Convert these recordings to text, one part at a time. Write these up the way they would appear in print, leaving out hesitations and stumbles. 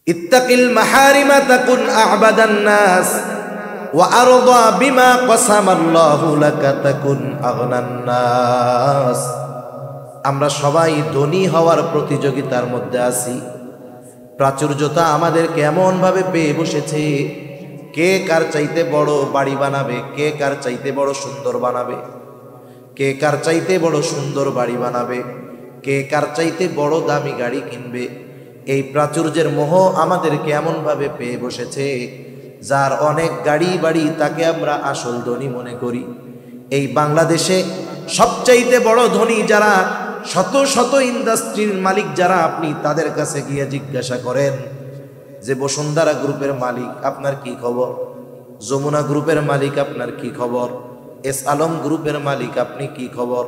ইত্তাকিল মাহারিমা তাকুন আ'বাদান নাস ওয়া আরদা বিমা কাসামাল্লাহু লাকা তাকুন আগনান নাস। আমরা সবাই ধনী হওয়ার প্রতিযোগিতার মধ্যে আছি। প্রাচুর্যতা আমাদের কেমন ভাবে পেয়ে বসেছে। কে কার চাইতে বড় বাড়ি বানাবে, কে কার চাইতে বড় সুন্দর বানাবে, কে কার চাইতে বড় সুন্দর বাড়ি বানাবে, কে কার চাইতে বড় দামি গাড়ি কিনবে। এই প্রাচুর্যের মোহ আমাদেরকে এমন ভাবে পেয়ে বসেছে, যার অনেক গাড়ি বাড়ি তাকে আমরা আসল ধনী মনে করি। এই বাংলাদেশে সবচাইতে বড় ধনী যারা, শত শত ইন্ডাস্ট্রির মালিক যারা, আপনি তাদের কাছে গিয়ে জিজ্ঞাসা করেন যে বসুন্ধরা গ্রুপের মালিক আপনার কি খবর, যমুনা গ্রুপের মালিক আপনার কি খবর, এস আলম গ্রুপের মালিক আপনি কি খবর,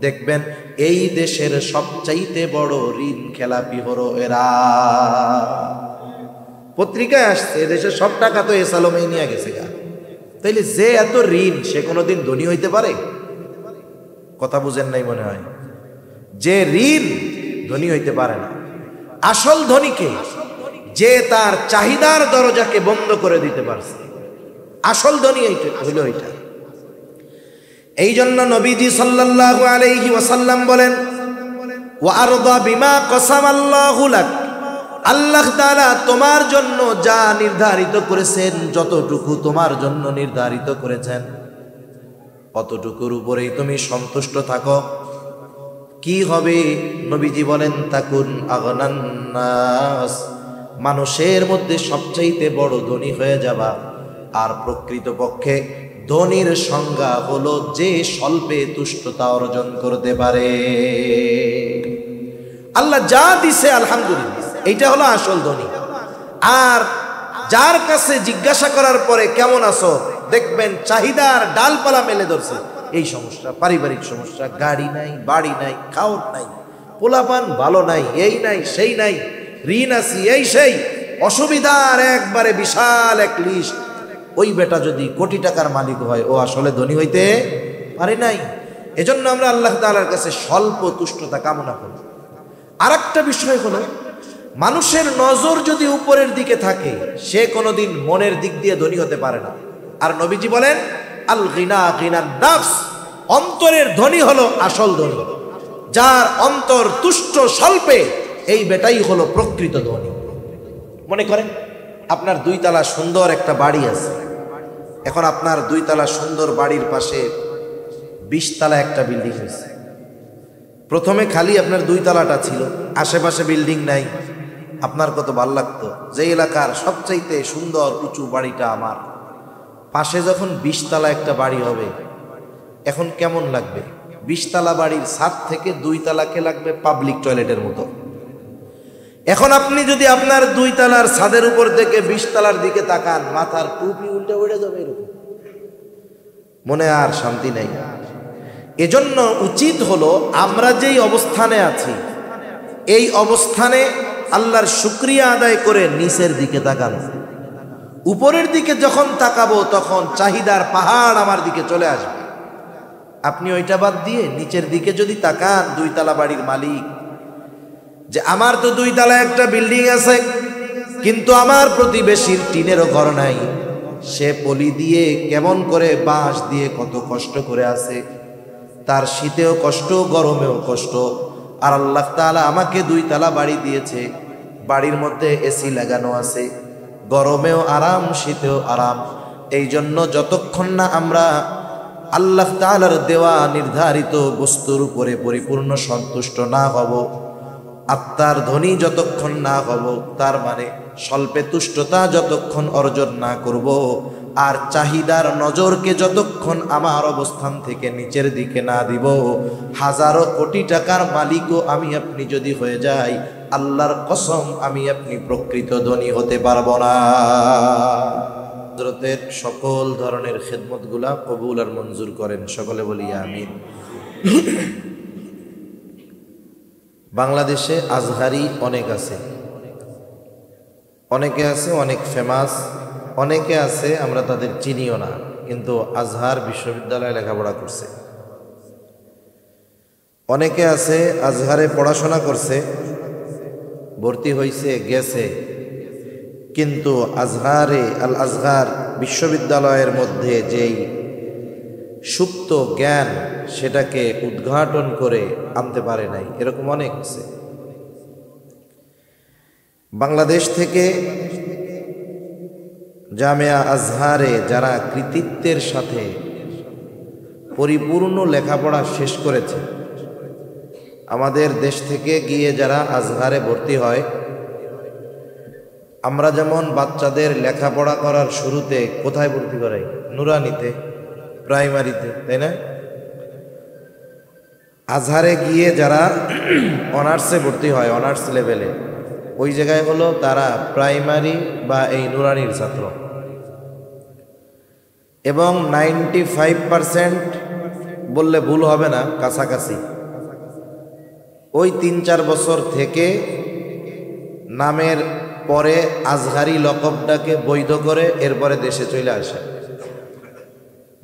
দেখবেন এই দেশের সবচাইতে বড় ঋণ খেলাপি হলো এরা। পত্রিকায় আসছে দেশের সব টাকা তো এস আলমেই নিয়ে গেছে গা। তাইলে যে এত ঋণ সে কোনোদিন ধনী হইতে পারে? কথা বুঝেন নাই মনে হয়। যে ঋণ ধনী হইতে পারে না। আসল ধনীকে যে তার চাহিদার দরজাকে বন্ধ করে দিতে পারছে, আসল ধনী হইল এটা। এই জন্য নবীজি সাল্লাল্লাহু আলাইহি ওয়াসাল্লাম বলেন, ওয়া আরদা বিমা কাসামাল্লাহু লাক, আল্লাহ তাআলা তোমার জন্য যা নির্ধারিত করেছেন, যতটুকু তোমার জন্য নির্ধারিত করেছেন অতটুকুর উপরেই তুমি সন্তুষ্ট থাকো। কি হবে? নবীজি বলেন, তাকুন আগনান নাস, মানুষের মধ্যে সবচাইতে বড় ধনী হয়ে যাবা। আর প্রকৃতপক্ষে ধনীর সংজ্ঞা হলো যে স্বল্পে তুষ্টতা অর্জন করতে পারে। আল্লাহ যা দিছে আলহামদুলিল্লাহ, এইটা হলো আসল ধনী। আর যার কাছে জিজ্ঞাসা করার পরে কেমন আছো, দেখবেন চাহিদার ডালপালা মেলে ধরছে। এই সমস্যা, পারিবারিক সমস্যা, গাড়ি নাই, বাড়ি নাই, খাওয়ার নাই, পোলাপান ভালো নাই, এই নাই সেই নাই, ঋণ আছি, এই সেই অসুবিধার একবারে বিশাল এক লিস্ট। ওই বেটা যদি কোটি টাকার মালিক হয়, ও আসলে ধনী হইতে পারে নাই। এজন্য আমরা আল্লাহ তাআলার কাছে স্বল্প তুষ্টতা কামনা করি। আর একটা বিষয় হলো, মানুষের নজর যদি উপরের দিকে থাকে, সে কোনোদিন মনের দিক দিয়ে ধনী হতে পারে না। আর নবীজি বলেন, আল গিনা গিনান নাফস, অন্তরের ধনী হলো আসল ধনী। যার অন্তর তুষ্ট স্বল্পে, এই বেটাই হলো প্রকৃত ধনী। মনে করেন আপনার 2 তলা সুন্দর একটা বাড়ি আছে। এখন আপনার 2 তলা সুন্দর বাড়ির পাশে 20 তলা একটা বিল্ডিং হয়েছে। প্রথমে খালি আপনার 2 তলাটা ছিল, আশেপাশে বিল্ডিং নাই। আপনার কত ভালো লাগতো যে এলাকার সবচাইতে সুন্দর উঁচু বাড়িটা আমার। পাশে যখন 20 তলা একটা বাড়ি হবে, এখন কেমন লাগবে? 20 তলা বাড়ির ছাদ থেকে 2 তলাকে লাগবে পাবলিক টয়লেটের মতো। এখন আপনি যদি আপনার 2 তলার ছাদের উপর থেকে 20 তলার দিকে তাকান, মাথার টুপি উল্টে উড়ে যাবে এরকম, মনে আর শান্তি নাই। এজন্য উচিত হলো আমরা যেই অবস্থানে আছি, এই অবস্থানে আল্লাহর শুকরিয়া আদায় করে নিচের দিকে তাকানো। উপরের দিকে যখন তাকাবো, তখন চাহিদার পাহাড় আমার দিকে চলে আসবে। আপনি ওইটা বাদ দিয়ে নিচের দিকে যদি তাকান, 2 তলা বাড়ির মালিক, যে আমার তো 2 তলা একটা বিল্ডিং আছে, কিন্তু আমার প্রতিবেশীর টিনেরও ঘর নাই। সে পলি দিয়ে কেমন করে, বাঁশ দিয়ে কত কষ্ট করে আছে, তার শীতেও কষ্ট, গরমেও কষ্ট। আর আল্লাহ তাআলা আমাকে 2 তলা বাড়ি দিয়েছে, বাড়ির মধ্যে এসি লাগানো আছে, গরমেও আরাম, শীতেও আরাম। এই জন্য যতক্ষণ না আমরা আল্লাহ তাআলার দেওয়া নির্ধারিত বস্তুর উপরে পরিপূর্ণ সন্তুষ্ট না হব, আত্মার ধনী যতক্ষণ না হব, তার মানে স্বল্পে তুষ্টতা যতক্ষণ অর্জন না করব, আর চাহিদার নজরকে যতক্ষণ আমার অবস্থান থেকে নিচের দিকে না দিব, হাজারো কোটি টাকার মালিকও আমি আপনি যদি হয়ে যাই, আল্লাহর কসম আমি আপনি প্রকৃত ধনী হতে পারবো না। হযরতের সকল ধরনের খেদমতগুলা কবুল আর মঞ্জুর করেন, সকলে বলি আমিন। বাংলাদেশে আজহারি অনেক আছে, অনেকে আছে অনেক ফেমাস, অনেকে আছে আমরা তাদের চিনিও না, কিন্তু আজহার বিশ্ববিদ্যালয়ে লেখাপড়া করছে। অনেকে আছে আজহারে পড়াশোনা করছে, ভর্তি হয়েছে, গেছে, কিন্তু আল আজহার বিশ্ববিদ্যালয়ের মধ্যে যেই সুপ্ত জ্ঞান সেটাকে উদ্ঘাটন করে আনতে পারে নাই, এরকম অনেক আছে। বাংলাদেশ থেকে জামিয়া আজহারে যারা কৃতিত্বের সাথে পরিপূর্ণ লেখাপড়া শেষ করেছে, আমাদের দেশ থেকে গিয়ে যারা আজহারে ভর্তি হয়, আমরা যেমন বাচ্চাদের লেখাপড়া করার শুরুতে কোথায় ভর্তি করাই? নুরানিতে, প্রাইমারিতে, তাই না? আজহারে গিয়ে যারা অনার্সে ভর্তি হয়, অনার্স লেভেলে, ওই জায়গায় হলো তারা প্রাইমারি বা এই নুরানির ছাত্র। এবং 95% বললে ভুল হবে না, কাছাকাছি ওই 3-4 বছর থেকে নামের পরে আজহারি লকবটাকে বৈধ করে এরপরে দেশে চলে আসে।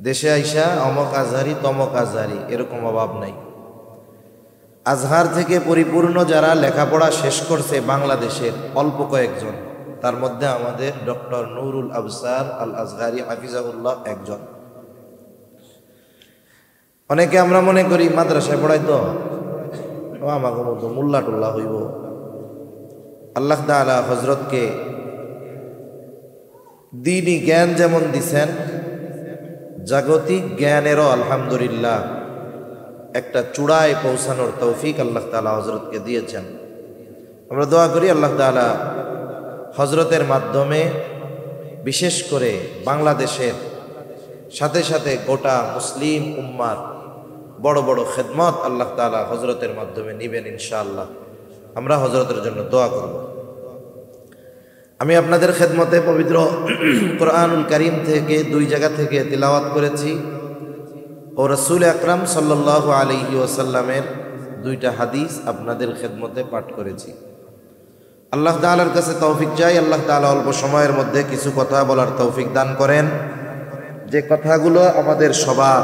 দেশে আইসা অমক আজহারি তমক আজহারি এরকম অভাব নাই। আজহার থেকে পরিপূর্ণ যারা লেখাপড়া শেষ করছে বাংলাদেশের অল্প কয়েকজন, তার মধ্যে আমাদের ডক্টর নুরুল আবসার আল আজহারি হাফিজাহুল্লাহ একজন। অনেকে আমরা মনে করি মাদ্রাসায় পড়াই তো আমাকে মতো মোল্লা টুল্লা হইব। আল্লাহ তাআলা হযরতকে দ্বীনি জ্ঞান যেমন দিছেন, জাগতিক জ্ঞানেরও আলহামদুলিল্লাহ একটা চূড়ায় পৌঁছানোর তৌফিক আল্লাহ তাআলা হযরতকে দিয়েছেন। আমরা দোয়া করি আল্লাহ তাআলা হযরতের মাধ্যমে বিশেষ করে বাংলাদেশের সাথে সাথে গোটা মুসলিম উম্মার বড় বড় খেদমত আল্লাহ তাআলা হযরতের মাধ্যমে নিবেন ইনশাআল্লাহ। আমরা হযরতের জন্য দোয়া করব। আমি আপনাদের খেদমতে পবিত্র কোরআনুল কারীম থেকে 2 জায়গা থেকে তিলাওয়াত করেছি ও রাসূল আকরাম সাল্লাল্লাহু আলাইহি ওয়াসাল্লামের 2টা হাদিস আপনাদের খেদমতে পাঠ করেছি। আল্লাহ তাআলার কাছে তৌফিক চাই, আল্লাহ তাআলা অল্প সময়ের মধ্যে কিছু কথা বলার তৌফিক দান করেন, যে কথাগুলো আমাদের সবার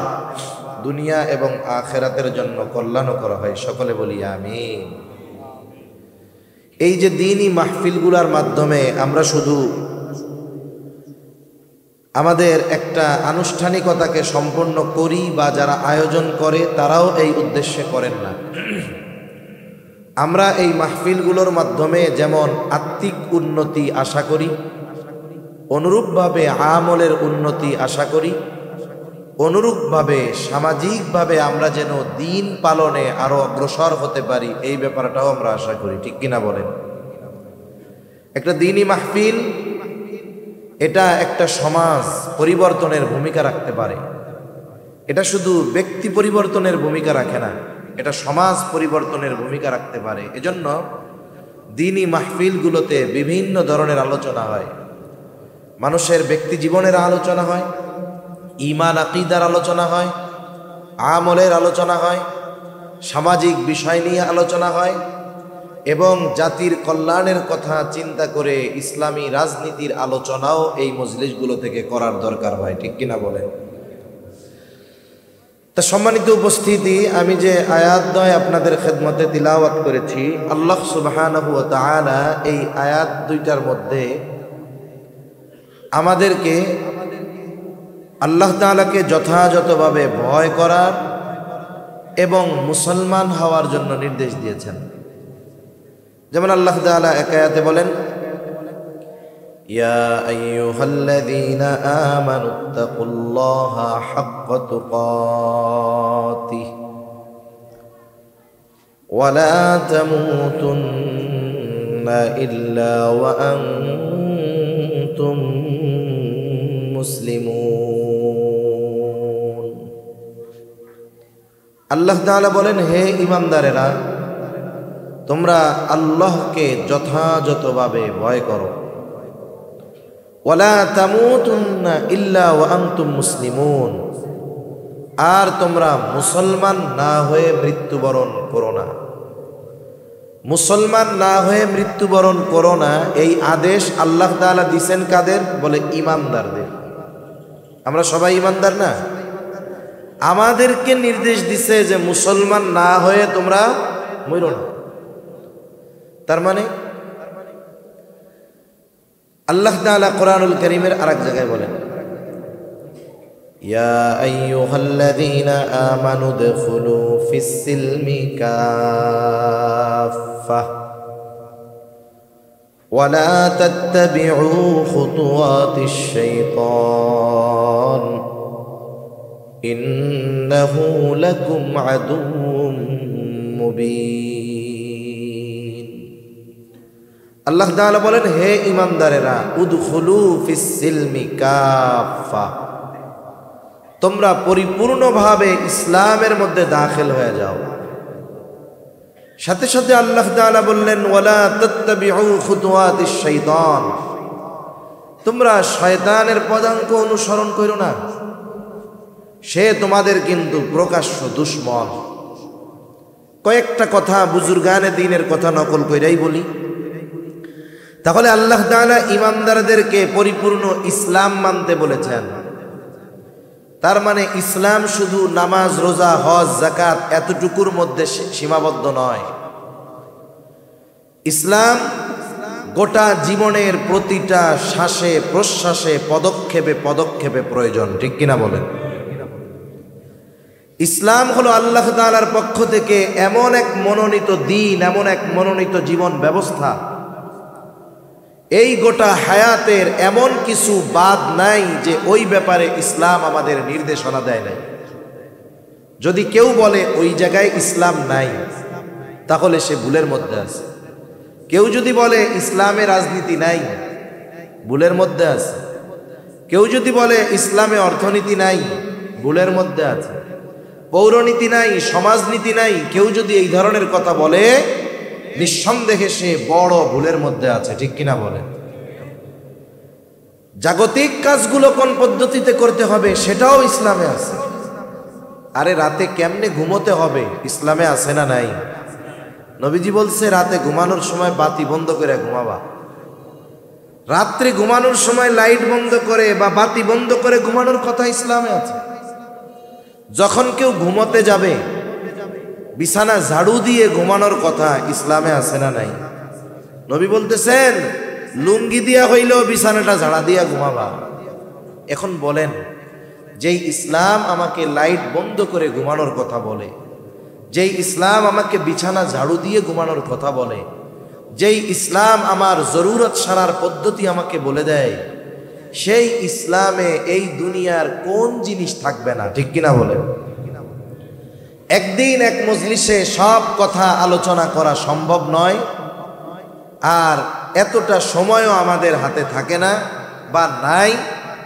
দুনিয়া এবং আখিরাতের জন্য কল্যাণকর হয়। সকলে বলি আমিন। এই যে দ্বীনি মাহফিলগুলোর মাধ্যমে আমরা শুধু আমাদের একটা আনুষ্ঠানিকতাকে সম্পন্ন করি বা যারা আয়োজন করে তারাও এই উদ্দেশ্যে করেন না। আমরা এই মাহফিলগুলোর মাধ্যমে যেমন আত্মিক উন্নতি আশা করি, অনুরূপভাবে আমলের উন্নতি আশা করি, অনুরূপভাবে সামাজিকভাবে আমরা যেন দিন পালনে আরো অগ্রসর হতে পারি এই ব্যাপারটাও আমরা আশা করি। ঠিক কিনা বলেন? একটা দ্বীনি মাহফিল এটা একটা সমাজ পরিবর্তনের ভূমিকা রাখতে পারে। এটা শুধু ব্যক্তি পরিবর্তনের ভূমিকা রাখে না, এটা সমাজ পরিবর্তনের ভূমিকা রাখতে পারে। এজন্য দ্বীনি মাহফিলগুলোতে বিভিন্ন ধরনের আলোচনা হয়। মানুষের ব্যক্তি জীবনের আলোচনা হয়, ঈমান আকীদার আলোচনা হয়, আমলের আলোচনা হয়, সামাজিক বিষয় নিয়ে আলোচনা হয় এবং জাতির কল্যাণের কথা চিন্তা করে ইসলামী রাজনীতির আলোচনাও এই মজলিসগুলো থেকে করার দরকার হয়। ঠিক কিনা বলেন? তা সম্মানিত উপস্থিতি, আমি যে আয়াত 2 আপনাদের খেদমতে তিলাওয়াত করেছি, আল্লাহ সুবহানাহু ওয়া তাআলা এই আয়াত 2টার মধ্যে আমাদেরকে আল্লাহ তাআলাকে যথাযথভাবে ভয় করার এবং মুসলমান হওয়ার জন্য নির্দেশ দিয়েছেন। যেমন আল্লাহ তাআলা এক আয়াতে বলেন, ইয়া আইয়ুহাল্লাযীনা আমানুত্তাকুল্লাহা হাক্কা তুকাতিহি ওয়া লা তামুতুন্না ইল্লা ওয়া আনতুম মুসলিমুন। আল্লাহ তাআলা বলেন, হে ঈমানদারেরা, তোমরা আল্লাহকে যথাযথভাবে ভয় করো। ওয়ালা তামুতুন্না ইল্লা ওয়া আনতুম মুসলিমুন, আর তোমরা মুসলমান না হয়ে মৃত্যুবরণ করো না। মুসলমান না হয়ে মৃত্যুবরণ করো না, এই আদেশ আল্লাহ তাআলা দিয়েছেন কাদের? বলে ঈমানদারদের। আমরা সবাই ঈমানদার না? আমাদেরকে নির্দেশ দিছে যে মুসলমান না হয়ে তোমরা মরো না। তার মানে আল্লাহ তাআলা কোরআনুল কারীমের আরেক জায়গায় বলেন, ইয়া আইয়ুহাল্লাযীনা আমানু দুখুলু ফিস-সিলমি কাফফা ওয়া লা তাত্তাবিউ খুতুওয়াতিশ শাইতান ইন্নাহু লাকুম আদুউম মুবিন। আল্লাহ তাআলা বলেন, হে ঈমানদারেরা, উদখুলু ফিস-সিলমি কাফফা, তোমরা পরিপূর্ণভাবে ইসলামের মধ্যে দাখিল হয়ে যাও। সাথে সাথে আল্লাহ তাআলা বললেন, ওয়ালা তাত্তাবিউ খুতুওয়াতিশ শাইতান, তোমরা শয়তানের পদাঙ্ক অনুসরণ করো না, সে তোমাদের কিন্তু প্রকাশ্য দুশমন। কয়েকটা কথা বুজুর্গানে দ্বীনের কথা নকল কইরাই বলি। তাহলে আল্লাহ তাআলা ঈমানদারদেরকে পরিপূর্ণ ইসলাম মানতে বলেছেন। তার মানে ইসলাম শুধু নামাজ, রোজা, হজ, যাকাত এতটুকুর মধ্যে সীমাবদ্ধ নয়। ইসলাম গোটা জীবনের প্রতিটা শ্বাসে প্রশ্বাসে পদক্ষেপে পদক্ষেপে প্রয়োজন, ঠিক কিনা বলেন? ইসলাম হলো আল্লাহ তাআলার পক্ষ থেকে এমন এক মনোনীত দিন, এমন এক মনোনীত জীবন ব্যবস্থা, এই গোটা হায়াতের এমন কিছু বাদ নাই যে ওই ব্যাপারে ইসলাম আমাদের নির্দেশনা দেয় নাই। যদি কেউ বলে ওই জায়গায় ইসলাম নাই, তাহলে সে ভুলের মধ্যে আছে। কেউ যদি বলে ইসলামে রাজনীতি নাই, ভুলের মধ্যে আছে। কেউ যদি বলে ইসলামে অর্থনীতি নাই, ভুলের মধ্যে আছে। পৌরনীতি নাই, সমাজনীতি নাই, কেউ যদি এই ধরনের কথা বলে, নিঃসন্দেহে সে বড় ভুলের মধ্যে আছে, ঠিক কিনা বলেন? জাগতিক কাজগুলো কোন পদ্ধতিতে করতে হবে সেটাও ইসলামে আছে। আরে রাতে কেমনে ঘুমোতে হবে ইসলামে আছে না নাই? নবীজি বলছে, রাতে ঘুমানোর সময় বাতি বন্ধ করে ঘুমাবা। রাত্রে ঘুমানোর সময় লাইট বন্ধ করে বা বাতি বন্ধ করে ঘুমানোর কথা ইসলামে আছে। যখন কেউ ঘুমোতে যাবে, বিছানা ঝাড়ু দিয়ে ঘুমানোর কথা ইসলামে আছে না নাই? নবী বলতেছেন, লুঙ্গি দিয়া হইলেও বিছানাটা ঝাড়া দিয়া ঘুমাবা। এখন বলেন, যেই ইসলাম আমাকে লাইট বন্ধ করে ঘুমানোর কথা বলে, যেই ইসলাম আমাকে বিছানা ঝাড়ু দিয়ে ঘুমানোর কথা বলে, যেই ইসলাম আমার জরুরত সারার পদ্ধতি আমাকে বলে দেয়, সেই ইসলামে এই দুনিয়ার কোন জিনিস থাকবে না, ঠিক কিনা বলেন? একদিন এক মজলিসে সব কথা আলোচনা করা সম্ভব নয়, আর এতটা সময়ও আমাদের হাতে থাকে না বা নাই,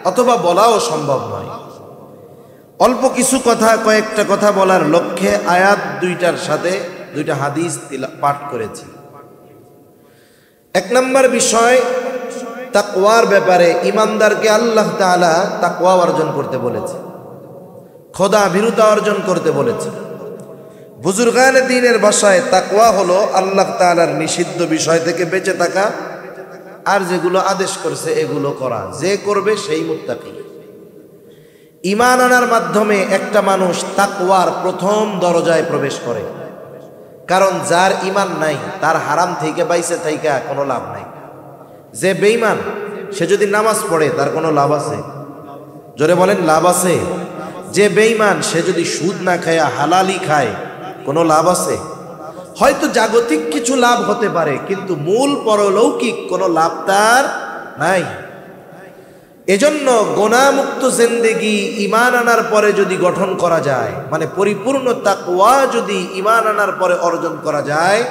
অথবা বলাও সম্ভব নয়। অল্প কিছু কথা, কয়েকটা কথা বলার লক্ষ্যে আয়াত দুইটার সাথে দুইটা হাদিস পাঠ করেছি। এক নম্বর বিষয়, তাকওয়ার ব্যাপারে ঈমানদারকে আল্লাহ তাআলা তাকওয়া অর্জন করতে বলেছে, খোদা ভীরুতা অর্জন করতে বলেছে। বুজুর্গানে দ্বীনের ভাষায় তাকওয়া হলো আল্লাহ তাআলার নিষিদ্ধ বিষয় থেকে বেঁচে থাকা, আর যেগুলো আদেশ করছে এগুলো করা। যে করবে সেই মুত্তাকি। ঈমান আনার মাধ্যমে একটা মানুষ তাকওয়ার প্রথম দরজায় প্রবেশ করে। কারণ যার ঈমান নাই তার হারাম থেকে বাইসে থাইকা কোনো লাভ নাই। যে বেঈমান সে যদি নামাজ পড়ে তার কোনো লাভ আছে? জোরে বলেন, লাভ আছে? যে বেঈমান সে যদি সুদ না খায় হালালি খায়, কোনো লাভ আছে? হয়তো জাগতিক কিছু লাভ হতে পারে, কিন্তু মূল পরলৌকিক কোনো লাভ তার নাই। এজন্য গুনাহমুক্ত জিন্দেগি ঈমান আনার পরে যদি গঠন করা যায়, মানে পরিপূর্ণ তাকওয়া যদি ঈমান আনার পরে অর্জন করা যায়,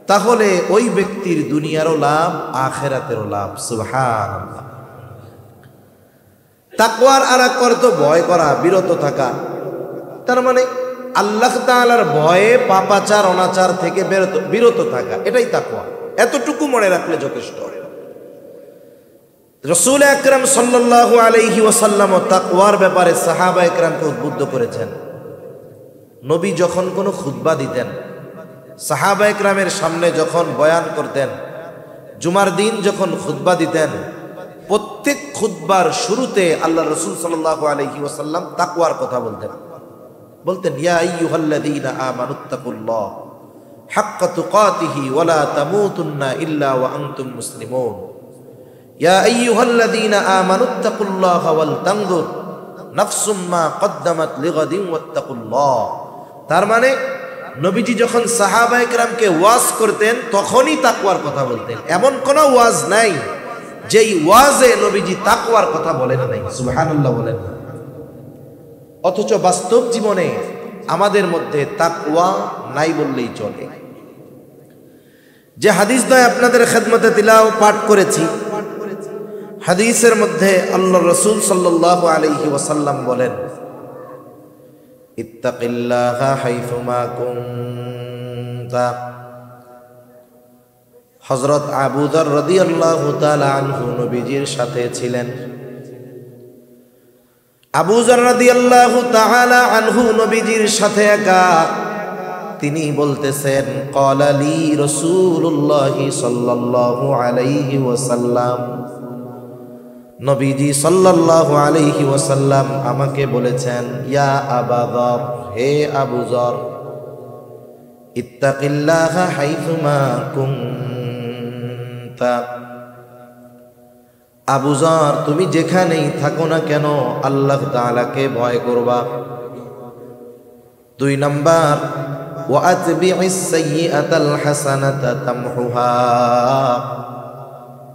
তাহলে ওই ব্যক্তির দুনিয়ারও লাভ, আখিরাতেরও লাভ। সুবহানাল্লাহ। তাকওয়ার আরেক অর্থ ভয় করা, বিরত থাকা। তার মানে আল্লাহ তাআলার ভয়ে পাপাচার অনাচার থেকে বিরত থাকা, এটাই তাকওয়া। এতটুকু মনে রাখলে যথেষ্ট। রাসূল আকরাম সাল্লাল্লাহু আলাইহি ওয়াসাল্লাম তাকওয়ার ব্যাপারে সাহাবা একরামকে উদ্বুদ্ধ করেছেন। নবী যখন কোনো খুতবা দিতেন, সাহাবা একরামের সামনে যখন বয়ান করতেন, জুমার দিন যখন খুতবা দিতেন, প্রত্যেক খুতবার শুরুতে আল্লাহ রাসূল সাল্লাল্লাহু আলাইহি ওয়াসাল্লাম তাকওয়ার কথা বলতেন, ইয়া আইয়ুহাল্লাযীনা আমানুত্তাকুল্লাহ হাক্কা তুকাতিহি ওয়া লা তামুতুন্না ইল্লা ওয়া আনতুম মুসলিমুন। ইয়া আইয়ুহাল্লাযীনা আমানুত্তাকুল্লাহা ওয়াল তানজুর নাফসুম মা কদ্দামাত লিগাদিন ওয়াত্তাকুল্লাহ। তার মানে নবীজি যখন সাহাবায়ে কেরামকে ওয়াজ করতেন তখনই তাকওয়ার কথা বলতেন। এমন কোন ওয়াজ নাই যেই ওয়াজে নবীজি তাকওয়ার কথা বলেন নাই। সুবহানাল্লাহ বলেন। অথচ বাস্তব জীবনে আমাদের মধ্যে তাকওয়া নাই বললেই চলে। যে হাদিস দ্বয় আপনাদের খেদমতে পাঠ করেছি, হাদিসের মধ্যে আল্লাহর রাসূল সাল্লাল্লাহু আলাইহি ওয়াসাল্লাম বলেন, ইত্তাকিল্লাহা হাইসুমা কুনতা। হযরত আবু যর রাদিয়াল্লাহু তাআলা আনহু নবীজির সাথে ছিলেন। আবু যর রাদিয়াল্লাহু তাআলা আনহু নবীজির সাথে একা, তিনি বলতেছেন, ক্বালা লি রাসূলুল্লাহ সাল্লাল্লাহু আলাইহি ওয়াসাল্লাম, নবীজি সাল্লাল্লাহু আলাইহি ওয়াসাল্লাম আমাকে বলেছেন, ইয়া আবা যর, হে আবু যর, ইত্তাকিল্লাহা হাইসুমা কুনতা। আবু যর, তুমি যেখানেই থাকো না কেন আল্লাহ তাআলাকে ভয় করবা। 2 নাম্বার, ওয়া আতবি'is সাইয়্যাতাল হাসানাতা তামহুহা।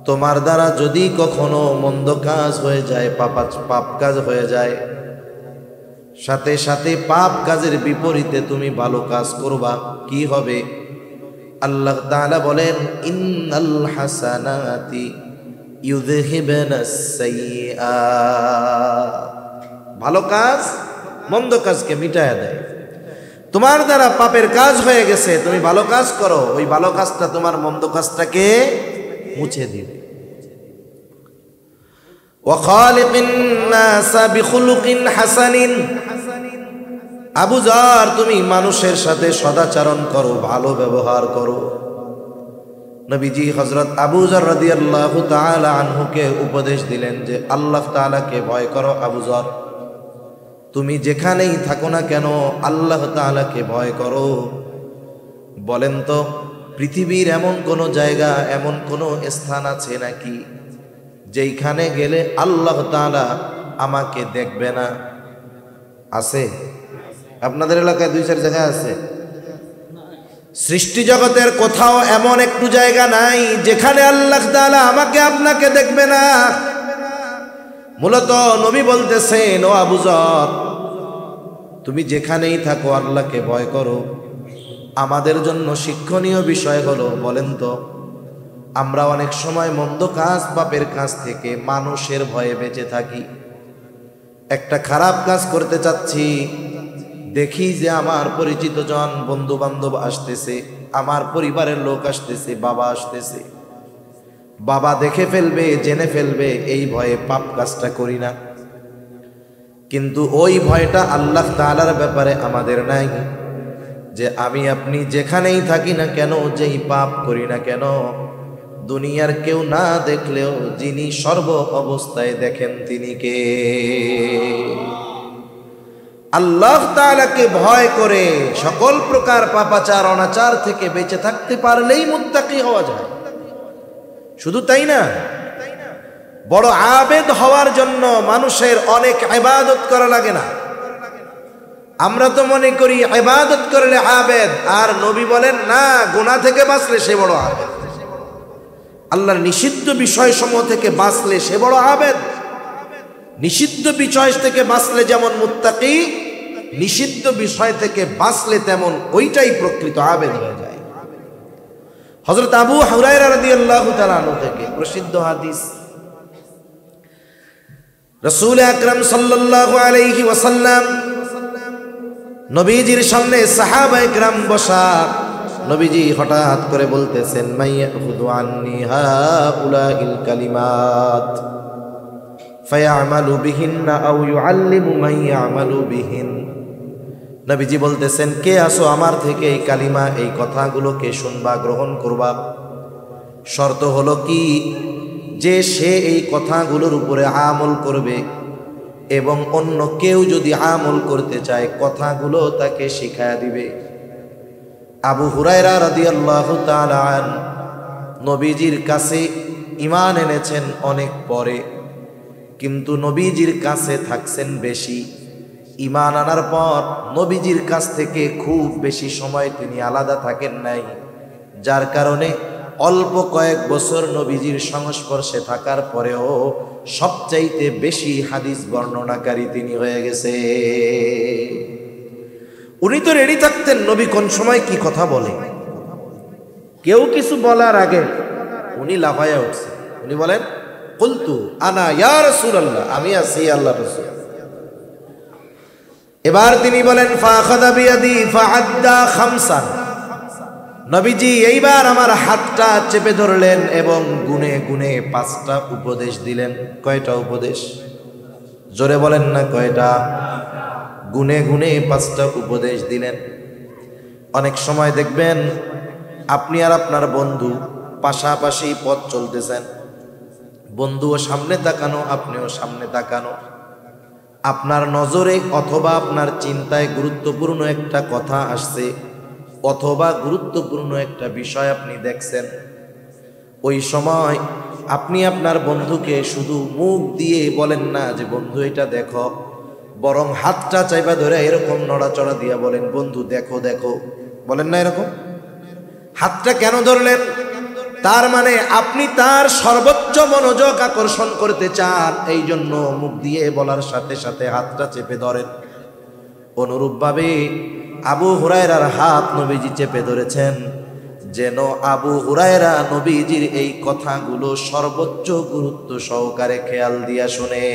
তোমার দ্বারা যদি কখনো মন্দ কাজ হয়ে যায়, পাপ কাজ হয়ে যায়, সাথে সাথে পাপ কাজের বিপরীতে তুমি ভালো কাজ করবা, কি হবে? আল্লাহ তাআলা বলেন, ইন্নাল হাসানাতি ইউযহিবুনাস সাইয়্যাত। ভালো কাজ মন্দ কাজকে মিটায়া দেয়। তোমার দ্বারা পাপের কাজ হয়ে গেছে, তুমি ভালো কাজ করো, ওই ভালো কাজটা তোমার মন্দ কাজটাকে মুছে দিবে। ওয়া খালিকিন নাসা বিখুলুকিন হাসানিন। আবু যর, তুমি মানুষের সাথে সদাচরণ করো, ভালো ব্যবহার করো। নবীজি হযরত আবু যর রাদিয়াল্লাহু তাআলা আনহুকে উপদেশ দিলেন যে আল্লাহ তাআলাকে ভয় করো। আবু যর, তুমি যেখানেই থাকো না কেন আল্লাহ তাআলাকে ভয় করো। বলেন তো, পৃথিবীর এমন কোন জায়গা, এমন কোন স্থান আছে নাকি যেখানে গেলে আল্লাহ তাআলা আমাকে দেখবে না? আছে? আপনাদের এলাকায় 2-4 জায়গা আছে। সৃষ্টি জগতের কোথাও এমন একটু জায়গা নাই যেখানে আল্লাহ তাআলা আমাকে আপনাকে দেখবে না। মূলত নবী বলতেছেন, ও আবু যর, তুমি যেখানেই থাকো আল্লাহকে ভয় করো। আমাদের জন্য শিক্ষণীয় বিষয় হলো, বলেন তো, আমরা অনেক সময় মন্দ কাজ, পাপের কাজ থেকে মানুষের ভয়ে বেঁচে থাকি। একটা খারাপ কাজ করতে চাচ্ছি, দেখি যে আমার পরিচিত জন, বন্ধু বান্ধব আসতেছে, আমার পরিবারের লোক আসতেছে, বাবা আসতেছে, বাবা দেখে ফেলবে, জেনে ফেলবে, এই ভয়ে পাপ কাজটা করি না। কিন্তু ওই ভয়টা আল্লাহ তাআলার ব্যাপারে আমাদের নাই, যে আমি আপনি যেখানেই থাকি না কেন, যেই পাপ করি না কেন, দুনিয়ার কেউ না দেখলেও যিনি সর্ব অবস্থায় দেখেন তিনি কে? আল্লাহ তাআলাকে ভয় করে সকল প্রকার পাপাচার অনাচার থেকে বেঁচে থাকতে পারলেই মুত্তাকি হওয়া যায়। শুধু তাই না, বড় আবেদ হওয়ার জন্য মানুষের অনেক ইবাদত করা লাগে না। আমরা তো মনে করি ইবাদত করলে আবেদ, আর নবী বলেন না, গুনাহ থেকে বাঁচলে সে বড় আবেদ। আল্লাহর নিষিদ্ধ বিষয়সমূহ থেকে বাঁচলে সে বড় আবেদ। নিষিদ্ধ বিষয় থেকে বাঁচলে যেমন মুত্তাকি, নিষিদ্ধ বিষয় থেকে বাঁচলে তেমন ওইটাই প্রকৃত আবেদ হয়ে যায়। হযরত আবু হুরায়রা রাদিয়াল্লাহু তাআলা আনহু থেকে প্রসিদ্ধ হাদিস, রাসূল আকরাম সাল্লাল্লাহু আলাইহি ওয়াসাল্লাম নবীজির সামনে সাহাবায়ে কেরাম বসা, নবীজি হঠাৎ করে বলতেছেন, মাইয়াখুযু আন্নি হাউলাইল কালিমাত ফায়ামালু বিহিন্না আও ইউআল্লিমু মান ইয়ামালু বিহিন। নবীজি বলতেছেন, কে আসো আমার থেকে এই কালিমা, এই কথাগুলোকে শুনবা, গ্রহণ করবা। শর্ত হলো কি, যে সে এই কথাগুলোর উপরে আমল করবে এবং অন্য কেউ যদি আমল করতে চায় কথাগুলো তাকে শিখায়া দিবে। আবু হুরায়রা রাদিয়াল্লাহু তাআলা আন নবীজির কাছে ঈমান এনেছেন অনেক পরে, কিন্তু নবীজির কাছে থাকছেন বেশি। ঈমান আনার পর নবীজির কাছ থেকে খুব বেশি সময় তিনি আলাদা থাকেন নাই, যার কারণে অল্প কয়েক বছর নবীজির সংস্পর্শে থাকার পরেও সবচাইতে বেশি হাদিস বর্ণনাকারী তিনি হয়ে গেছে। উনি তো রেডি থাকতেন নবী কোন সময় কি কথা বলে। কেউ কিছু বলার আগে উনি লাফায়া উঠছে, উনি বলেন কুলতু আনা ইয়া রাসূলুল্লাহ, আমি আছি আল্লাহর রাসূল। এবার তিনি বলেন ফাখাদা বিয়াদি ফাআদ্দা খামসান, নবীজি এইবার আমার হাতটা চেপে ধরলেন এবং গুনে গুনে 5টা উপদেশ দিলেন। কয়টা উপদেশ? জোরে বলেন না কয়টা? গুনে গুনে 5টা উপদেশ দিলেন। অনেক সময় দেখবেন আপনি আর আপনার বন্ধু পাশাপাশি পথ চলতেছেন, বন্ধুও সামনে তাকানো, আপনিও সামনে তাকানো, আপনার নজরে অথবা আপনার চিন্তায় গুরুত্বপূর্ণ একটা কথা আসছে অথবা গুরুত্বপূর্ণ একটা বিষয় আপনি দেখছেন। ওই সময় আপনি আপনার বন্ধুকে শুধু মুখ দিয়ে বলেন না যে বন্ধু এটা দেখো, বরং হাতটা চাইবা ধরে এরকম নড়াচড়া দিয়া বলেন বন্ধু দেখো দেখো, বলেন না এরকম? হাতটা কেন ধরলেন? তার মানে আপনি তার সর্বোচ্চ মনোযোগ আকর্ষণ করতে চান, এই জন্য মুখ দিয়ে বলার সাথে সাথে হাতটা চেপে ধরেন। অনুরূপভাবে আবু হুরায়রার হাত নবীজি চেপে ধরেছেন যেন আবু হুরায়রা নবীজির এই কথাগুলো সর্বোচ্চ গুরুত্ব সহকারে খেয়াল দিয়া শুনে।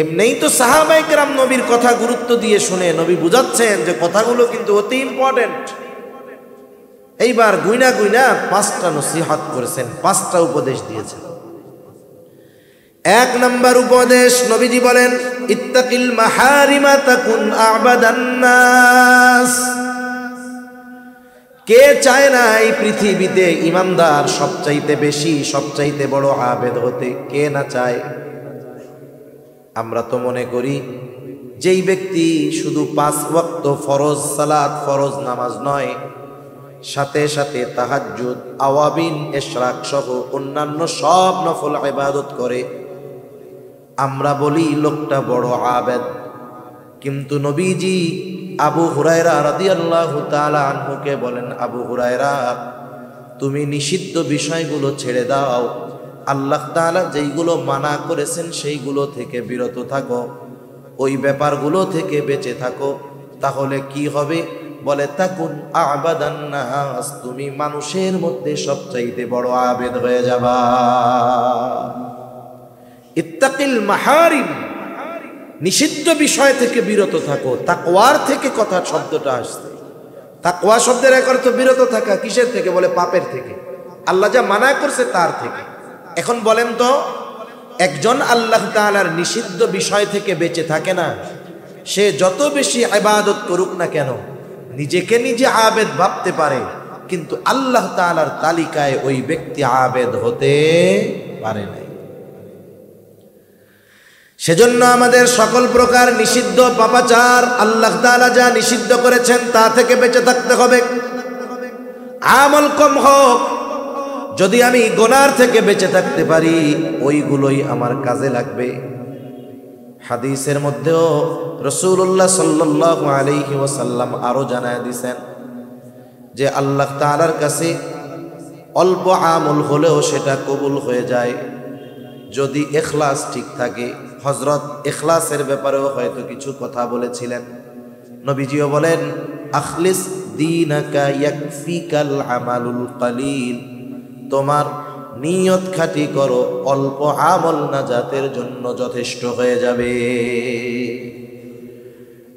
এমনিই তো সাহাবায়ে কেরাম নবীর কথা গুরুত্ব দিয়ে শুনে, নবী বুঝাচ্ছেন যে কথাগুলো কিন্তু অতি ইম্পর্টেন্ট। এইবার গুইনা গুইনা 5টা নসিহত করেছেন, 5টা উপদেশ দিয়েছেন। 1 নম্বর উপদেশ নবীজি বলেন ইত্তাকিল মাহারিমা তাকুন আবাদান নাস। কে চায় না এই পৃথিবীতে ইমানদার সবচাইতে বেশি সবচাইতে বড় আবেদ হতে? কে না চায়? আমরা তো মনে করি যেই ব্যক্তি শুধু 5 ওয়াক্ত ফরজ সালাত, ফরজ নামাজ নয়, সাথে সাথে তাহাজ্জুদ, আওয়াবিন, ইশরাক সহ অন্যান্য সব নফল ইবাদত করে, আমরা বলি লোকটা বড় আবেদ। কিন্তু নবীজি আবু হুরায়রা রাদিয়াল্লাহু তাআলা আনহুকে বলেন, আবু হুরায়রা তুমি নিষিদ্ধ বিষয়গুলো ছেড়ে দাও, আল্লাহ তাআলা যেইগুলো মানা করেছেন সেইগুলো থেকে বিরত থাকো, ওই ব্যাপারগুলো থেকে বেঁচে থাকো, তাহলে কি হবে? বলে তাকুন আবাদান নাস, তুমি মানুষের মধ্যে সবচাইতে বড় আবেদ হয়ে যাবা। ইত্তাকিল মাহারিম, নিষিদ্ধ বিষয় থেকে বিরত থাকো। তাকওয়ার থেকে কথা শব্দটা আসছে। তাকওয়া শব্দের এক অর্থ বিরত থাকা। কিসের থেকে? বলে পাপের থেকে, আল্লাহ যা মানা করছে তার থেকে। এখন বলেন তো, একজন আল্লাহ তাআলার নিষিদ্ধ বিষয় থেকে বেঁচে থাকে না, সে যত বেশি ইবাদত করুক না কেন নিজেকে নিজে আবেদ ভাবতে পারে, কিন্তু আল্লাহ তাআলার তালিকায় ওই ব্যক্তি আবেদ হতে পারে না। সেজন্য আমাদের সকল প্রকার নিষিদ্ধ পাপাচার, আল্লাহ তাআলা যা নিষিদ্ধ করেছেন তা থেকে বেঁচে থাকতে হবে। আমল কম হোক, যদি আমি গুনার থেকে বেঁচে থাকতে পারি ওইগুলোই আমার কাজে লাগবে। হাদিসের মধ্যেও রাসূলুল্লাহ সাল্লাল্লাহু আলাইহি ওয়াসাল্লাম আরো জানায় দিয়েছেন যে আল্লাহ তাআলার কাছে অল্প আমল হলেও সেটা কবুল হয়ে যায় যদি ইখলাস ঠিক থাকে। হযরত ইখলাসের ব্যাপারেও হয়তো কিছু কথা বলেছিলেন। নবীজিও বলেন আখলিস দীনাকা ইয়াকফিকাল আমালুল কালিল, তোমার নিয়ত খাঁটি করো, অল্প আমল নাজাতের জন্য যথেষ্ট হয়ে যাবে।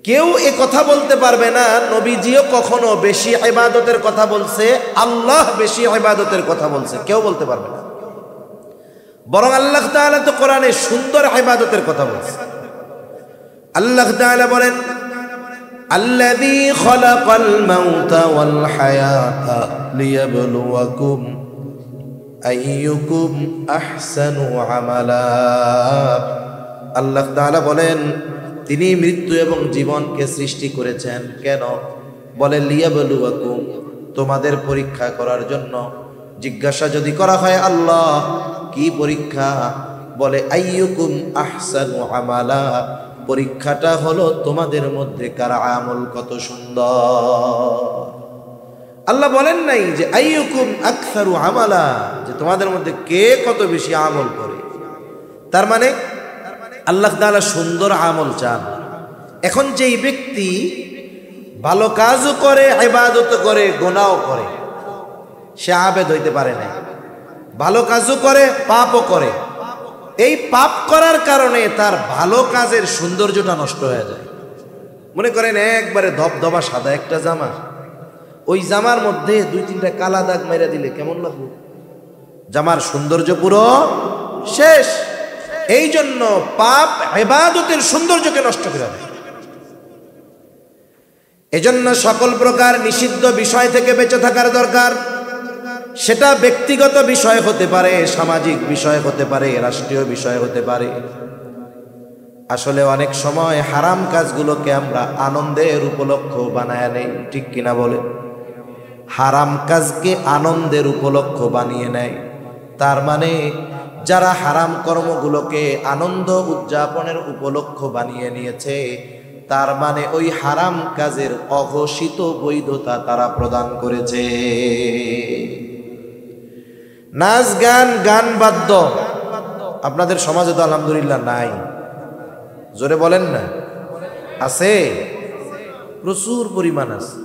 কেউ এ কথা বলতে পারবে না নবীজিও কখনো বেশি ইবাদতের কথা বলছে, আল্লাহ বেশি ইবাদতের কথা বলছে, কেউ বলতে পারবে না। বরং আল্লাহ তাআলা তো কোরআনে সুন্দর ইবাদতের কথা বলছে। আল্লাহ তাআলা বলেন আল্লাযী খালাকাল মাউতা ওয়াল হায়াতা লিয়াবলুয়াকুম আইয়ুকুম আহসানু আমালা। আল্লাহ তাআলা বলেন তিনি মৃত্যু এবং জীবনকে সৃষ্টি করেছেন কেন? বলে লিয়াবলুয়াকুম, তোমাদের পরীক্ষা করার জন্য। জিজ্ঞাসা যদি করা হয় আল্লাহ কি পরীক্ষা, বলে আইয়ুকুম আহসানু আমালা, পরীক্ষাটা হলো তোমাদের মধ্যে কার আমল কত সুন্দর। আল্লাহ বলেন নাই যে আইয়ুকুম আকসারু আমালা, যে তোমাদের মধ্যে কে কত বেশি আমল করে। তার মানে আল্লাহ তাআলা সুন্দর আমল চান। এখন যেই ব্যক্তি ভালো কাজও করে, ইবাদত করে, গুনাহও করে, সে আবেদ হইতে পারে না। ভালো কাজও করে, পাপও করে। এই পাপ করার কারণে তার ভালো কাজের সৌন্দর্যটা নষ্ট হয়ে যায়। মনে করেন একবারে ধবধবা সাদা একটা জামা, ওই জামার মধ্যে 2-3টা কালা দাগ মেরে দিলে কেমন লাগবে? জামার সৌন্দর্য পুরো শেষ। এই জন্য পাপ ইবাদতের সৌন্দর্যকে নষ্ট করে দেয়। এজন্য সকল প্রকার নিষিদ্ধ বিষয় থেকে বেঁচে থাকার দরকার। সেটা ব্যক্তিগত বিষয় হতে পারে, সামাজিক বিষয় হতে পারে, রাষ্ট্রীয় বিষয় হতে পারে। আসলে অনেক সময় হারাম কাজগুলোকে আমরা আনন্দের উপলক্ষ বানায় নেই, ঠিক কিনা বলে? হারাম কাজকে আনন্দের উপলক্ষ বানিয়ে নেয়। তার মানে যারা হারাম কর্মগুলোকে আনন্দ উদযাপনের উপলক্ষ বানিয়ে নিয়েছে, তার মানে ওই হারাম কাজের অঘোষিত বৈধতা তারা প্রদান করেছে। নাচ গান, গান বাদ্য আপনাদের সমাজে তো আলহামদুলিল্লাহ নাই, জোরে বলেন না। আছে, প্রচুর পরিমাণ আছে।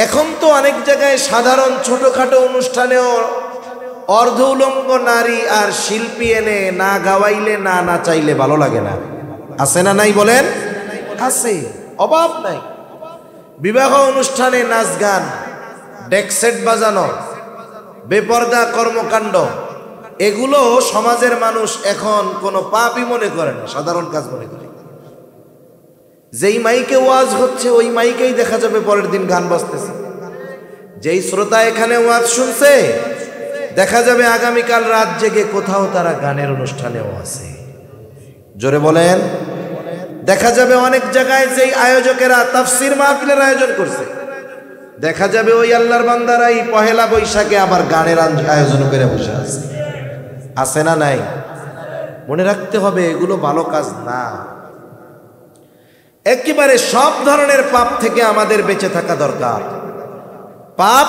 এখন তো অনেক জায়গায় সাধারণ ছোটখাটো অনুষ্ঠানেও অর্ধ উলঙ্গ নারী আর শিল্পী এনে না গাওয়াইলে না নাচাইলে ভালো লাগে না। আছে না নাই বলেন? আছে, অভাব নাই। বিবাহ অনুষ্ঠানে নাচ গান, ডেকসেট বাজানো, বেপরদা কর্মকাণ্ড, এগুলো সমাজের মানুষ এখন কোনো পাপই মনে করে না, সাধারণ কাজ মনে করে। যেই মাইকে ওয়াজ হচ্ছে ওই মাইকেই দেখা যাবে পরের দিন গান বাজতেছে। যেই শ্রোতা এখানে ওয়াজ শুনছে দেখা যাবে আগামীকাল রাত জেগে কোথাও তারা গানের অনুষ্ঠানেও আছে। জোরে বলেন। দেখা যাবে অনেক জায়গায় যেই আয়োজকেরা তাফসীর মাহফিলের আয়োজন করছে, দেখা যাবে ওই আল্লাহর বান্দারাই পহেলা বৈশাখে আবার গানের আয়োজন করে বসে আছে। আছে না নাই? মনে রাখতে হবে এগুলো ভালো কাজ না। একেবারে সব ধরনের পাপ থেকে আমাদের বেঁচে থাকা দরকার। পাপ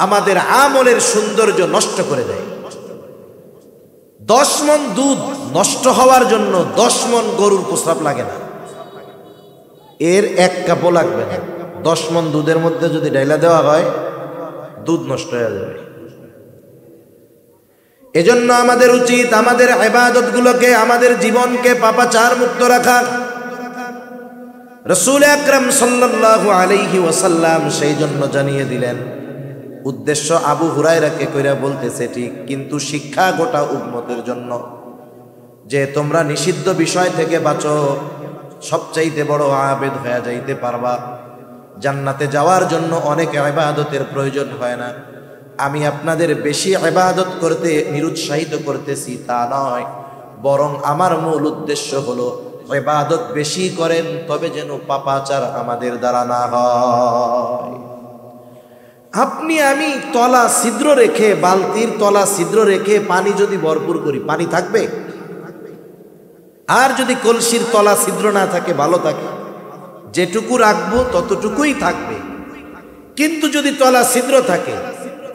আমাদের আমলের সৌন্দর্য নষ্ট করে দেয়। 10 মণ দুধ নষ্ট হওয়ার জন্য 10 মণ গরুর প্রস্রাব লাগে না, এর 1 কাপও লাগবে না। 10 মণ দুধের মধ্যে যদি ডাইলা দেওয়া হয় দুধ নষ্ট হয়ে যাবে। এজন্য আমাদের উচিত আমাদের ইবাদতগুলোকে, আমাদের জীবনকে পাপাচার মুক্ত রাখা। রাসূল আকরাম সাল্লাল্লাহু আলাইহি ওয়াসাল্লাম সেই জন্য জানিয়ে দিলেন। উদ্দেশ্য আবু হুরায়রাকে কইরা বলতেছে ঠিক, কিন্তু শিক্ষা গোটা উম্মতের জন্য, যে তোমরা নিষিদ্ধ বিষয় থেকে বাঁচো, সবচাইতে বড় আবেদ হয়ে যাইতে পারবা। জান্নাতে যাওয়ার জন্য অনেক ইবাদতের প্রয়োজন হয় না। আমি আপনাদের বেশি ইবাদত করতে নিরুৎসাহিত করতেছি তা নয়, বরং আমার মূল উদ্দেশ্য হলো ইবাদত বেশি করেন, তবে যেন পাপাচার আমাদের দ্বারা না হয়। আপনি আমি তলা ছিদ্র রেখে, বালতির তলা ছিদ্র রেখে পানি যদি ভরপুর করি, পানি থাকবে? আর যদি কলসির তলা ছিদ্র না থাকে, ভালো থাকে, যেটুকু রাখবো ততটুকুই থাকবে। কিন্তু যদি তলা ছিদ্র থাকে,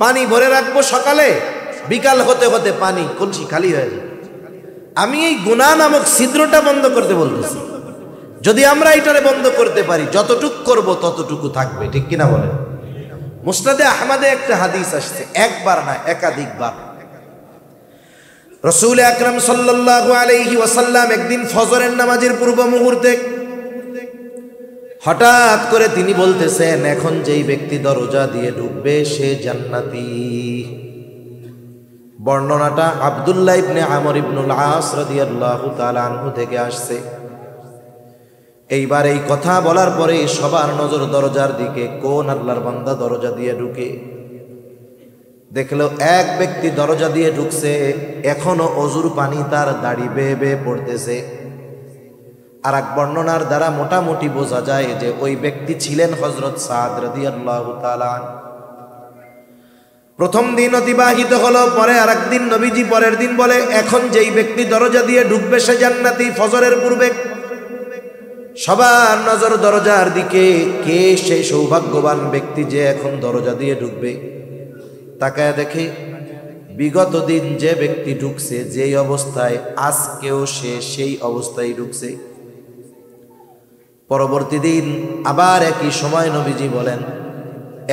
পানি ভরে রাখবো সকালে, বিকাল হতে হতে পানি কলসি খালি হয়ে যাবে। আমি এই গুনাহ নামক ছিদ্রটা বন্ধ করতে বলতেছি। যদি আমরা এটারে বন্ধ করতে পারি, যতটুকু করব ততটুকু থাকবে, ঠিক কিনা বলেন? মুসনাদে আহমদে একটা হাদিস আসছে, একবার না একাধিকবার। রাসূল আকরাম সাল্লাল্লাহু আলাইহি ওয়াসাল্লাম একদিন ফজরের নামাজের পূর্ব মুহূর্তে হঠাৎ করে তিনি বলতেছেন, এখন যেই ব্যক্তি দরজা দিয়ে ঢুকবে সে জান্নাতি। বর্ণনাটা আব্দুল্লাহ ইবনে আমর ইবনুল আস রাদিয়াল্লাহু তাআলা আনহু থেকে আসছে। এইবার এই কথা বলার পরে সবার নজর দরজার দিকে, কোন আল্লাহর বান্দা দরজা দিয়ে ঢুকে। দেখলো এক ব্যক্তি দরজা দিয়ে ঢুকছে, এখনো অজুর পানি তার দাড়ি বেয়ে বেয়ে পড়তেছে। আর এক বর্ণনার দ্বারা মোটামুটি বোঝা যায় যে ওই ব্যক্তি ছিলেন হযরত সাদ রাদিয়াল্লাহু তাআলা। প্রথম দিন অতিবাহিত হলো, পরে আরেক দিন নবীজি পরের দিন বলে, এখন যেই ব্যক্তি দরজা দিয়ে ঢুকবে সে জান্নাতি। ফজরের পূর্বে সবার নজর দরজার দিকে। কে সেই সৌভাগ্যবান ব্যক্তি যে এখন দরজা দিয়ে ঢুকবে? তাকায় দেখে বিগত দিন যে ব্যক্তি ঢুকছে যেই অবস্থায়, আজকেও সে সেই অবস্থায় ঢুকছে। পরবর্তী দিন আবার একই সময় নবীজি বলেন,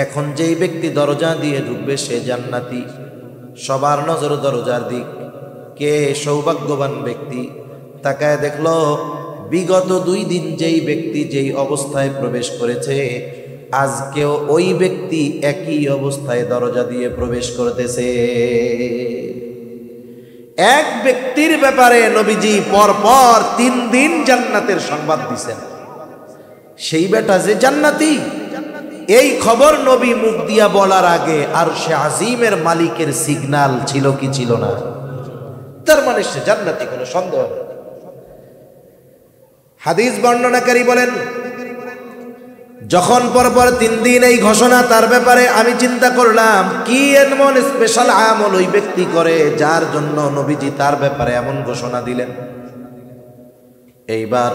এখন যেই ব্যক্তি দরজা দিয়ে ঢুকবে সে জান্নাতি। সবার নজর দরজার দিক। কে সৌভাগ্যবান ব্যক্তি? তাকায় দেখলো বিগত 2 দিন যেই ব্যক্তি যেই অবস্থায় প্রবেশ করেছে, আজকেও ওই ব্যক্তি একই অবস্থায় দরজা দিয়ে প্রবেশ করতেছে। এক ব্যক্তির ব্যাপারে নবীজি পরপর 3 দিন জান্নাতের সংবাদ দিছেন। সেই বেটা যে জান্নাতি, এই খবর নবী মুখ দিয়া বলার আগে আরশে আজিমের মালিকের সিগন্যাল ছিল কি ছিল না? তার মানে সে জান্নাতি, কোনো সন্দেহ নেই। হাদিস বর্ণনাকারী বলেন, যখন পরপর 3 দিন এই ঘোষণা তার ব্যাপারে, আমি চিন্তা করলাম কি এমন স্পেশাল আমল ওই ব্যক্তি করে যার জন্য নবীজি তার ব্যাপারে এমন ঘোষণা দিলেন। এইবার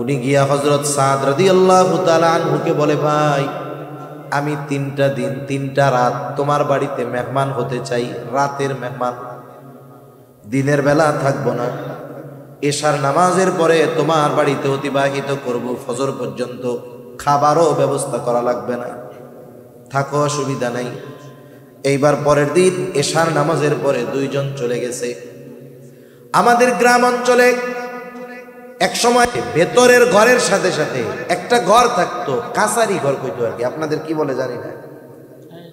উনি গিয়া হযরত সাদ রাদিয়াল্লাহু তাআলা আনহুকে বলে, ভাই আমি 3টা দিন 3টা রাত তোমার বাড়িতে মেহমান হতে চাই, রাতের মেহমান, দিনের বেলা থাকবো না। এশার নামাজের পরে তোমার বাড়িতে অতিবাহিত করব ফজর পর্যন্ত, খাবারও ব্যবস্থা করা লাগবে না, থাকো, অসুবিধা নাই। এইবার পরের দিন এশার নামাজের পরে 2 জন চলে গেছে। আমাদের গ্রাম অঞ্চলে এক সময় ভেতরের ঘরের সাথে সাথে একটা ঘর থাকতো, কাছারি ঘর কইতো আর কি। আপনাদের কি বলে জানি না,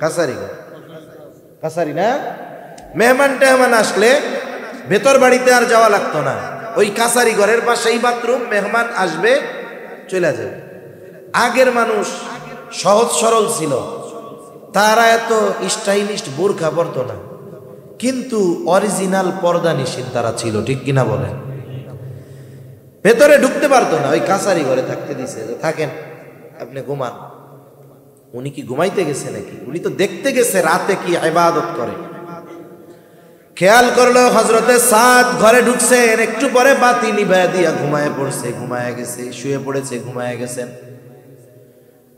কাছারি ঘর, কাছারি না? মেহমান টেহমান আসলে ভেতর বাড়িতে আর যাওয়া লাগতো না, ওই কাছারি ঘরের পাশেই বাথরুম, মেহমান আসবে চলে যাবে। আগের মানুষ সহজ সরল ছিল, তারা এত স্টাইলিস্ট বোরখা পরতো না, কিন্তু অরিজিনাল পর্দা নিষিদ্ধ তারা ছিল, ঠিক কিনা বলেন? ভেতরে ঢুকতে পারতো না, ওই কাছারি ঘরে থাকতে দিছে, যে থাকেন আপনি ঘুমান। উনি কি ঘুমাইতে গেছে নাকি? উনি তো দেখতে গেছে রাতে কি ইবাদত করে। খেয়াল করলো হযরতে সাদ ঘরে ঢুকছেন, একটু পরে বাতি নিভায়া দিয়া ঘুমায় পড়ছে, ঘুমায় গেছে, শুয়ে পড়েছে, ঘুমায় গেছেন।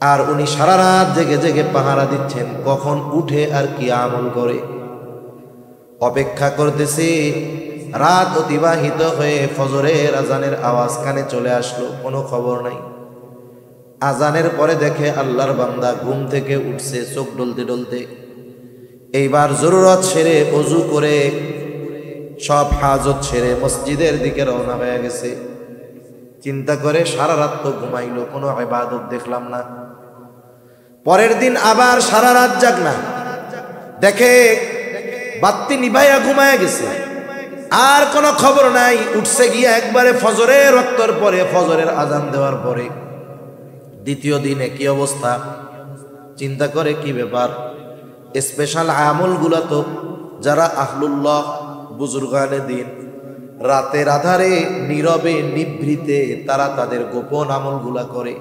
আর উনি সারা রাত জেগে জেগে পাহারা দিচ্ছেন কখন উঠে আর কি আমল করে, অপেক্ষা করতেছে। রাত অতিবাহিত হয়ে ফজরের আজানের আওয়াজ কানে চলে আসলো, কোনো খবর নাই। আজানের পরে দেখে আল্লাহর বান্দা ঘুম থেকে উঠছে চোখ ডলতে ডলতে। এইবার জরুরত সেরে ওযু করে সব হাজত সেরে মসজিদের দিকে রওনা হয়ে গেছে। চিন্তা করে সারা রাত তো ঘুমাইলো, কোনো ইবাদত দেখলাম না। পরের দিন আবার সারা রাত জাগনা, দেখে বাতি নিভাইয়া ঘুমায় গেছে, আর কোনো খবর নাই। উঠছে গিয়া একবারে ফজরের ওয়াক্তের পরে, ফজরের আজান দেওয়ার পরে। দ্বিতীয় দিনে কি অবস্থা, চিন্তা করে কি ব্যাপার। স্পেশাল আমলগুলা তো যারা আহলুল্লাহ বুজুর্গানে দিন রাতের আধারে নীরবে নিভৃতে তারা তাদের গোপন আমলগুলা করে,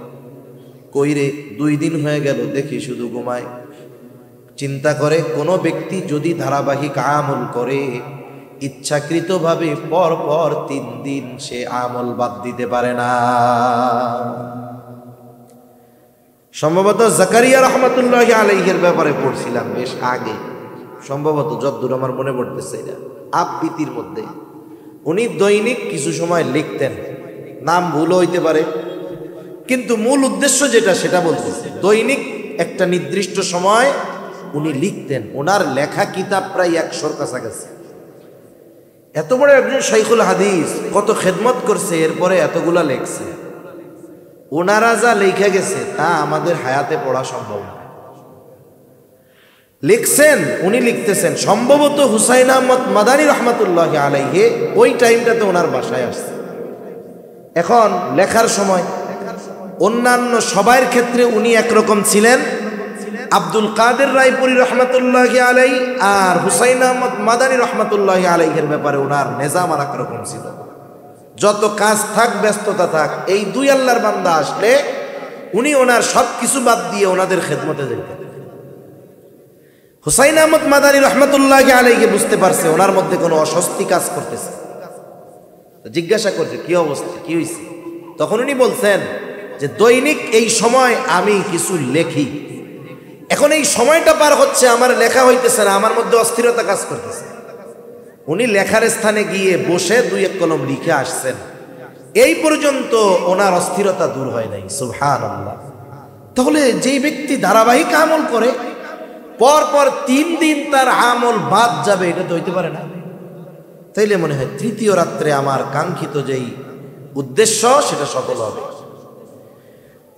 কইরে 2 দিন হয়ে গেল দেখি শুধু ঘুমায়। চিন্তা করে কোনো ব্যক্তি যদি ধারাবাহিক আমল করে, ইচ্ছাকৃতভাবে পর পর 3 দিন সে আমল বাদ দিতে পারে না। সম্ভবত জাকারিয়া রহমাতুল্লাহি আলাইহির ব্যাপারে পড়ছিলাম বেশ আগে, সম্ভবত যতদূর আমার মনে পড়তেছে, এটা আবৃত্তির মধ্যে। উনি দৈনিক কিছু সময় লিখতেন, নাম ভুলও হইতে পারে, কিন্তু মূল উদ্দেশ্য যেটা সেটা বলতেছে। দৈনিক একটা নির্দিষ্ট সময় উনি লিখতেন। ওনার লেখা কিতাব প্রায় 100-র কাছাকাছি। এত বড় একজন শাইখুল হাদিস, কত খেদমত করছে, এরপরে এতগুলা লেখছে। ওনারা যা লেখা গেছে তা আমাদের হায়াতে পড়া সম্ভব না। লিখছেন, উনি লিখতেছেন। সম্ভবত হুসাইন আহমদ মাদানী রহমাতুল্লাহি আলাইহি ওই টাইমটাতে ওনার বাসায় আসছে। এখন লেখার সময় অন্যান্য সবার ক্ষেত্রে উনি একরকম ছিলেন, আব্দুল কাদের রায়পুরী রহমাতুল্লাহি আলাইহি আর হুসাইন আহমদ মাদানী রহমাতুল্লাহি আলাইহির ব্যাপারে ওনার নিজাম আর একরকম ছিল। যত কাজ থাক, ব্যস্ততা থাক, এই 2 আল্লাহর বান্দা আসলে উনি ওনার সব কিছু বাদ দিয়ে ওনাদের খেদমতে যেতেন। হুসাইন আহমদ মাদানী রহমতুল্লাহ আলাইহি বুঝতে পারছে ওনার মধ্যে কোনো অস্বস্তি কাজ করতেছে, জিজ্ঞাসা করছে কি অবস্থা, কি হয়েছে? তখন উনি বলছেন যে দৈনিক এই সময় আমি কিছু লেখি, এখন এই সময়টা পার হচ্ছে, আমার লেখা হইতেছে না, আমার মধ্যে অস্থিরতা কাজ করতেছে। উনি লেখার স্থানে গিয়ে বসে দুই এক কলম লিখে আসছেন, এই পর্যন্ত ওনার অস্থিরতা দূর হয় নাই। সুবহানাল্লাহ। তাহলে যেই ব্যক্তি ধারাবাহিক আমল করে পর পর 3 দিন তার আমল বাদ যাবে, এটা তো হইতে পারে না। তাইলে মনে হয় তৃতীয় রাত্রে আমার কাঙ্ক্ষিত যেই উদ্দেশ্য সেটা সফল হবে।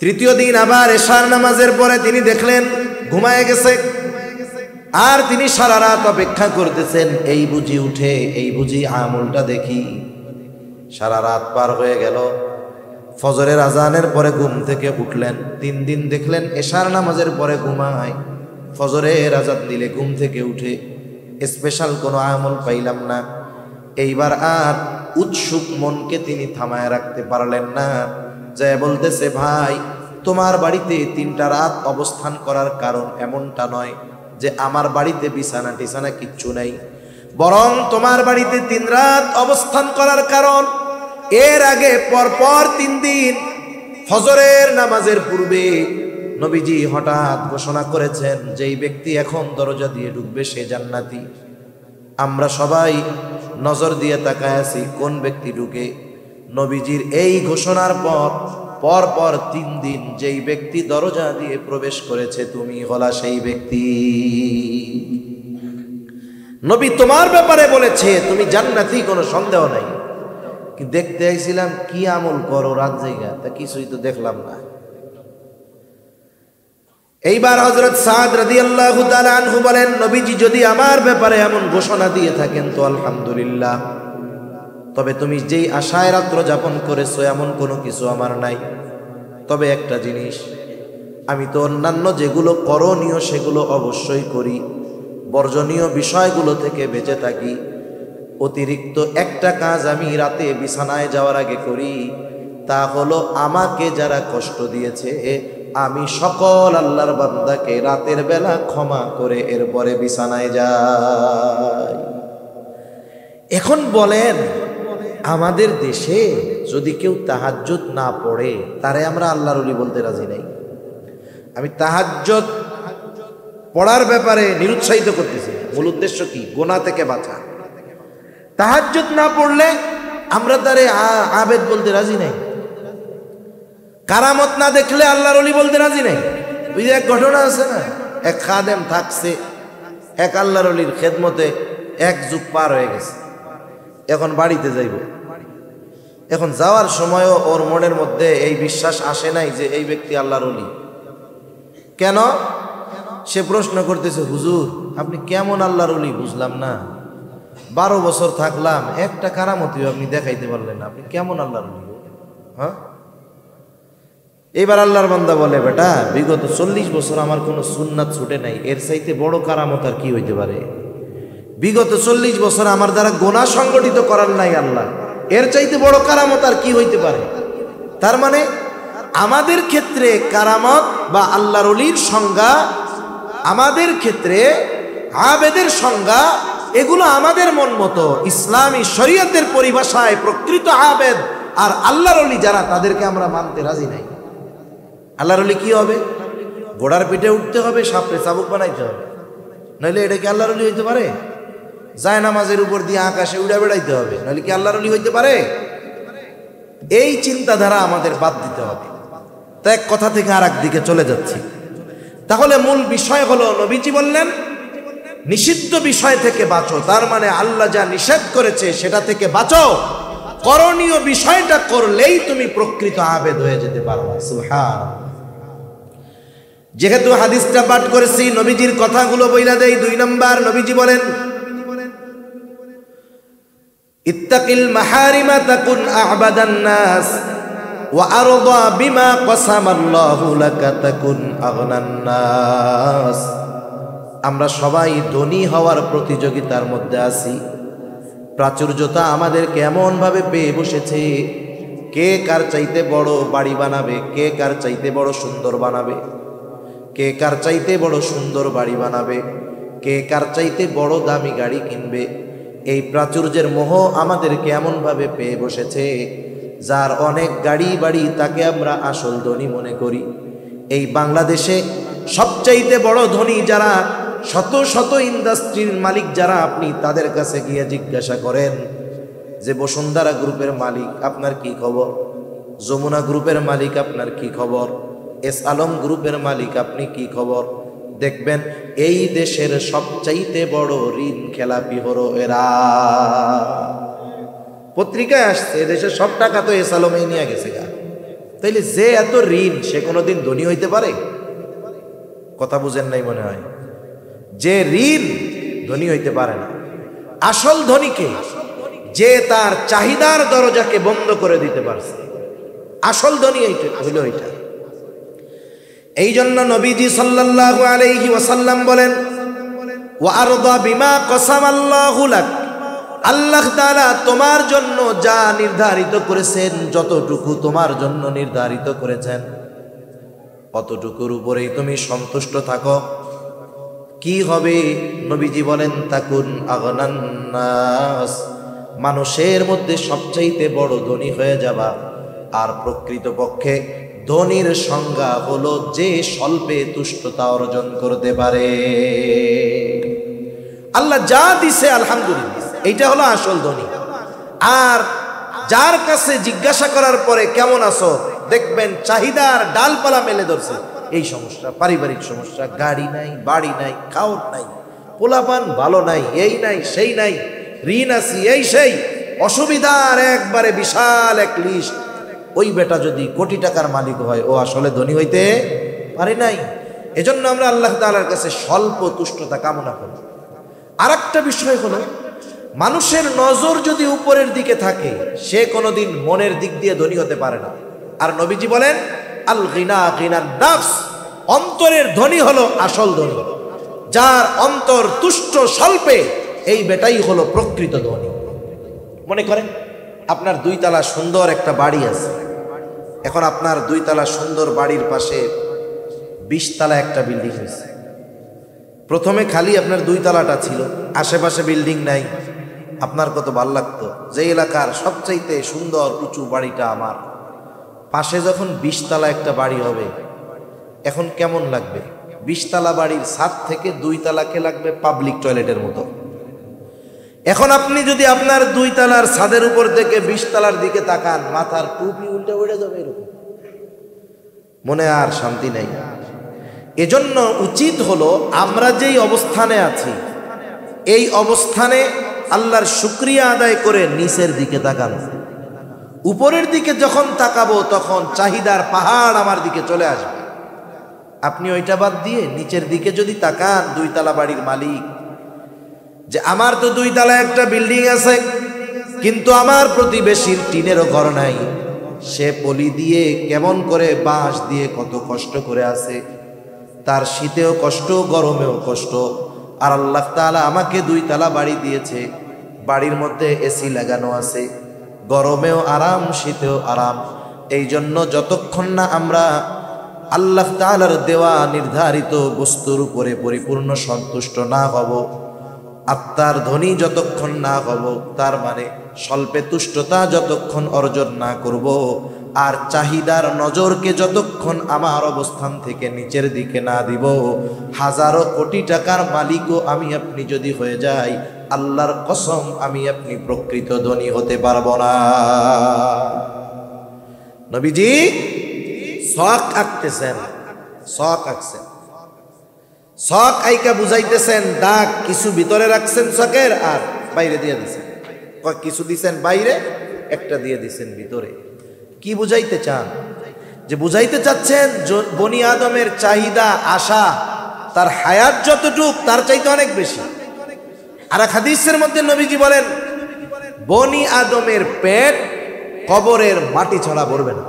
তৃতীয় দিন আবার এশার নামাজের পরে তিনি দেখলেন ঘুমায় গেছে, আর তিনি সারা রাত অপেক্ষা করতেছেন, এই বুঝি উঠে, এই বুঝি আমলটা দেখি। সারা রাত পার হয়ে গেল, ফজরের আজানের পরে ঘুম থেকে উঠলেন, 3 দিন দেখলেন এশার নামাজের পরে ঘুমায়, ফজরের আজান দিলে ঘুম থেকে উঠে, স্পেশাল কোনো আমল পাইলাম না। এইবার আর উৎসুক মনকে তিনি থামায় রাখতে পারলেন না, যে বলতেছে ভাই তোমার বাড়িতে 3টা রাত অবস্থান করার কারণ এমনটা নয় যে আমার বাড়িতে বিছানা টিছানা কিচ্ছু নাই, বরং তোমার বাড়িতে 3 রাত অবস্থান করার কারণ এর আগে পরপর 3 দিন ফজরের নামাজের পূর্বে নবীজি হঠাৎ ঘোষণা করেছেন যেই ব্যক্তি এখন দরজা দিয়ে ঢুকবে সে জান্নাতি। আমরা সবাই নজর দিয়ে তাকায় আছি কোন ব্যক্তি ঢুকে। নবীজির এই ঘোষণার পর পর 3 দিন যেই ব্যক্তি দরজা দিয়ে প্রবেশ করেছে তুমি হলা সেই ব্যক্তি। নবী তোমার ব্যাপারে বলেছে তুমি জান্নাতি, কোনো সন্দেহ নাই। কি দেখতে আইছিলাম কি আমল করো রাত জায়গা, তা কিছুই তো দেখলাম না। এইবার হযরত সাদ রাদিয়াল্লাহু তাআলা আনহু বলেন নবীজি যদি আমার ব্যাপারে এমন ঘোষণা দিয়ে থাকেন তো আলহামদুলিল্লাহ, তবে তুমি যেই আশায় রাত্র যাপন করেছো এমন কোনো কিছু আমার নাই। তবে একটা জিনিস, আমি তো অন্যান্য যেগুলো করণীয় সেগুলো অবশ্যই করি, বর্জনীয় বিষয়গুলো থেকে বেঁচে থাকি। অতিরিক্ত একটা কাজ আমি রাতে বিছানায় যাওয়ার আগে করি, তা হলো আমাকে যারা কষ্ট দিয়েছে আমি সকল আল্লাহর বান্দাকে রাতের বেলা ক্ষমা করে এরপরে বিছানায় যাই। এখন বলেন আমাদের দেশে যদি কেউ তাহাজ্জুদ না পড়ে তারে আমরা আল্লাহর ওলি বলতে রাজি নাই। আমি তাহাজ্জুদ পড়ার ব্যাপারে নিরুৎসাহিত করতেছি, মূল উদ্দেশ্য কি? গুনাহ থেকে বাঁচা। তাহাজ্জুদ না পড়লে আমরা তারে আবেদ বলতে রাজি নাই। কারামত না দেখলে আল্লাহর ওলি বলতে রাজি নাই। ওই যে এক ঘটনা আছে না, এক খাদেম থাকছে এক আল্লাহর ওলির খেদমতে 1 যুগ পার হয়ে গেছে, এখন বাড়িতে যাইব। এখন যাওয়ার সময়ও ওর মনের মধ্যে এই বিশ্বাস আসে নাই যে এই ব্যক্তি আল্লাহর ওলি। কেন? সে প্রশ্ন করতেছে, হুজুর আপনি কেমন আল্লাহর ওলি বুঝলাম না, 12 বছর থাকলাম, একটা কারামতিও আপনি দেখাইতে পারলেন না, আপনি কেমন আল্লাহর ওলি? হ্যাঁ। এইবার আল্লাহর বান্দা বলে, বেটা বিগত 40 বছর আমার কোনো সুন্নাত ছুটে নাই, এর চাইতে বড় কারামত আর কি হইতে পারে? বিগত 40 বছর আমার দ্বারা গুনাহ সংগঠিত করার নাই আল্লাহ, এর চাইতে বড় কারামত আর কি হইতে পারে? তার মানে আমাদের ক্ষেত্রে কারামত বা আল্লাহর ওলির সংজ্ঞা, আমাদের ক্ষেত্রে আবেদের সংজ্ঞা, এগুলো আমাদের মন মতো। ইসলামী শরীয়তের পরিভাষায় প্রকৃত আবেদ আর আল্লাহর ওলি যারা, তাদেরকে আমরা মানতে রাজি নাই। আল্লাহর ওলি কি হবে? ঘোড়ার পিঠে উঠতে হবে, সাপড়ে চাবুক বানাইতে হবে, নইলে এটা কি আল্লাহর ওলি হইতে পারে? যায় নামাজের উপর দিয়ে আকাশে উড়ে বেড়াইতে হবে, নইলে কি আল্লাহর ওলি হইতে পারে? এই চিন্তাধারা আমাদের বাদ দিতে হবে। তো এক কথা থেকে আর এক দিকে চলে যাচ্ছি। তাহলে মূল বিষয় হলো নবীজি বললেন নিষিদ্ধ বিষয় থেকে বাঁচো, তার মানে আল্লাহ যা নিষেধ করেছে সেটা থেকে বাঁচো। করণীয় বিষয়টা করলেই তুমি প্রকৃত আবেদ হয়ে যেতে পারবা। সুবহানাল্লাহ। যেহেতু হাদিসটা পাঠ করেছি, নবীজির কথাগুলো বইলা দেই। 2 নাম্বার, নবীজি বলেন ইত্তাকিল মাহারিমা তাকুন আ'বাদান নাস ওয়া আরদা বিমা কাসামাল্লাহু লাকা তাকুন আগনান নাস। আমরা সবাই ধনী হওয়ার প্রতিযোগিতার মধ্যে আছি। প্রাচুর্যতা আমাদের কেমন ভাবে পেয়ে বসেছে, কে কার চাইতে বড় বাড়ি বানাবে, কে কার চাইতে বড় সুন্দর বানাবে, কে কার চাইতে বড় সুন্দর বাড়ি বানাবে, কে কার চাইতে বড় দামি গাড়ি কিনবে, এই প্রাচুর্যের মোহ আমাদেরকে এমনভাবে পেয়ে বসেছে, যার অনেক গাড়ি বাড়ি তাকে আমরা আসল ধনী মনে করি। এই বাংলাদেশে সবচাইতে বড় ধনী যারা, শত শত ইন্ডাস্ট্রির মালিক যারা, আপনি তাদের কাছে গিয়ে জিজ্ঞাসা করেন যে বসুন্ধরা গ্রুপের মালিক আপনার কি খবর, যমুনা গ্রুপের মালিক আপনার কি খবর, এস আলম গ্রুপের মালিক আপনি কি খবর, দেখবেন এই দেশের সবচাইতে বড় ঋণ খেলাপি হলো এরা। পত্রিকায় আসছে দেশের সব টাকা তো এস আলমেই নিয়ে গেছে গা। তাইলে যে এত ঋণ সে কোনোদিন ধনী হইতে পারে? কথা বুঝেন নাই মনে হয়। যে ঋণ ধনী হইতে পারে না। আসল ধনীকে যে তার চাহিদার দরজাকে বন্ধ করে দিতে পারছে, আসল ধনী হইল এটা। এই জন্য নবীজি সাল্লাল্লাহু আলাইহি ওয়াসাল্লাম বলেন, ওয়া আরদা বিমা কসামাল্লাহু লাক, আল্লাহ তাআলা তোমার জন্য যা নির্ধারিত করেছেন, যতটুকু তোমার জন্য নির্ধারিত করেছেন অতটুকুর উপরেই তুমি সন্তুষ্ট থাকো। কি হবে? নবীজি বলেন, তাকুন আগনান নাস, মানুষের মধ্যে সবচাইতে বড় ধনী হয়ে যাবা। আর প্রকৃতপক্ষে ধনীর সংজ্ঞা হলো যে স্বল্পে তুষ্টতা অর্জন করতে পারে। আল্লাহ যা দিছে আলহামদুলিল্লাহ, এইটা হলো আসল ধনী। আর যার কাছে জিজ্ঞাসা করার পরে কেমন আছো, দেখবেন চাহিদার ডালপালা মেলে ধরছে। এই সমস্যা, পারিবারিক সমস্যা, গাড়ি নাই, বাড়ি নাই, খাওয়ার নাই, পোলাপান ভালো নাই, এই নাই সেই নাই, ঋণ আছি, এই সেই অসুবিধার একবারে বিশাল এক লিস্ট। ওই বেটা যদি কোটি টাকার মালিক হয়, ও আসলে ধনী হইতে পারে নাই। এজন্য আমরা আল্লাহ তাআলার কাছে স্বল্প তুষ্টতা কামনা করি। আর একটা বিষয় হলো, মানুষের নজর যদি উপরের দিকে থাকে, সে কোনোদিন মনের দিক দিয়ে ধনী হতে পারে না। আর নবীজি বলেন, আল গিনা গিনান নাফস, অন্তরের ধনী হলো আসল ধনী। যার অন্তর তুষ্ট স্বল্পে, এই বেটাই হলো প্রকৃত ধনী। মনে করেন আপনার 2 তলা সুন্দর একটা বাড়ি আছে। এখন আপনার 2 তলা সুন্দর বাড়ির পাশে 20 তলা একটা বিল্ডিং হয়েছে। প্রথমে খালি আপনার 2 তলাটা ছিল, আশেপাশে বিল্ডিং নাই। আপনার কত ভালো লাগতো যে এলাকার সবচাইতে সুন্দর উঁচু বাড়িটা আমার, পাশে যখন 20 তলা একটা বাড়ি হবে, এখন কেমন লাগবে? 20 তলা বাড়ির ছাদ থেকে 2 তলাকে লাগবে পাবলিক টয়লেটের মতো। এখন আপনি যদি আপনার 2 তলার ছাদের উপর থেকে 20 তলার দিকে তাকান, মাথার টুপি উল্টে উড়ে যাবে এরকম, মনে আর শান্তি নাই। এজন্য উচিত হলো আমরা যেই অবস্থানে আছি, এই অবস্থানে আল্লাহর শুকরিয়া আদায় করে নিচের দিকে তাকানো। উপরের দিকে যখন তাকাবো, তখন চাহিদার পাহাড় আমার দিকে চলে আসবে। আপনি ওইটা বাদ দিয়ে নিচের দিকে যদি তাকান, 2 তলা বাড়ির মালিক, যে আমার তো 2 তলা একটা বিল্ডিং আছে, কিন্তু আমার প্রতিবেশীর টিনেরও ঘর নাই, সে পলি দিয়ে কেমন করে, বাঁশ দিয়ে কত কষ্ট করে আছে, তার শীতেও কষ্ট, গরমেও কষ্ট। আর আল্লাহ তাআলা আমাকে 2 তলা বাড়ি দিয়েছে, বাড়ির মধ্যে এসি লাগানো আছে, গরমেও আরাম, শীতেও আরাম। এই জন্য যতক্ষণ না আমরা আল্লাহ তাআলার দেওয়া নির্ধারিত বস্তুর উপরে পরিপূর্ণ সন্তুষ্ট না হব, আত্মার ধনী যতক্ষণ না হব, তার মানে স্বল্পে তুষ্টতা যতক্ষণ অর্জন না করব, আর চাহিদার নজরকে যতক্ষণ আমার অবস্থান থেকে নিচের দিকে না দিব, হাজারো কোটি টাকার মালিকও আমি আপনি যদি হয়ে যাই, আল্লাহর কসম আমি আপনি প্রকৃত ধনী হতে পারবো না। নবীজি শখ আঁকতেছেন, শখ আঁকছেন, শখ আইকা বুঝাইতেছেন, দাগ কিছু ভিতরে রাখছেন শখের, আর বাইরে দিয়ে দিচ্ছেন। কিছু দিচ্ছেন বাইরে, একটা দিয়ে দিচ্ছেন ভিতরে। কি বুঝাইতে চান? যে বুঝাইতে চাচ্ছেন বনি আদমের চাহিদা, আশা, তার হায়াত যতটুক তার চাইতে অনেক বেশি। আর এক হাদিসের মধ্যে নবীজি বলেন, বনি আদমের পেট কবরের মাটি ছাড়া ভরবে না।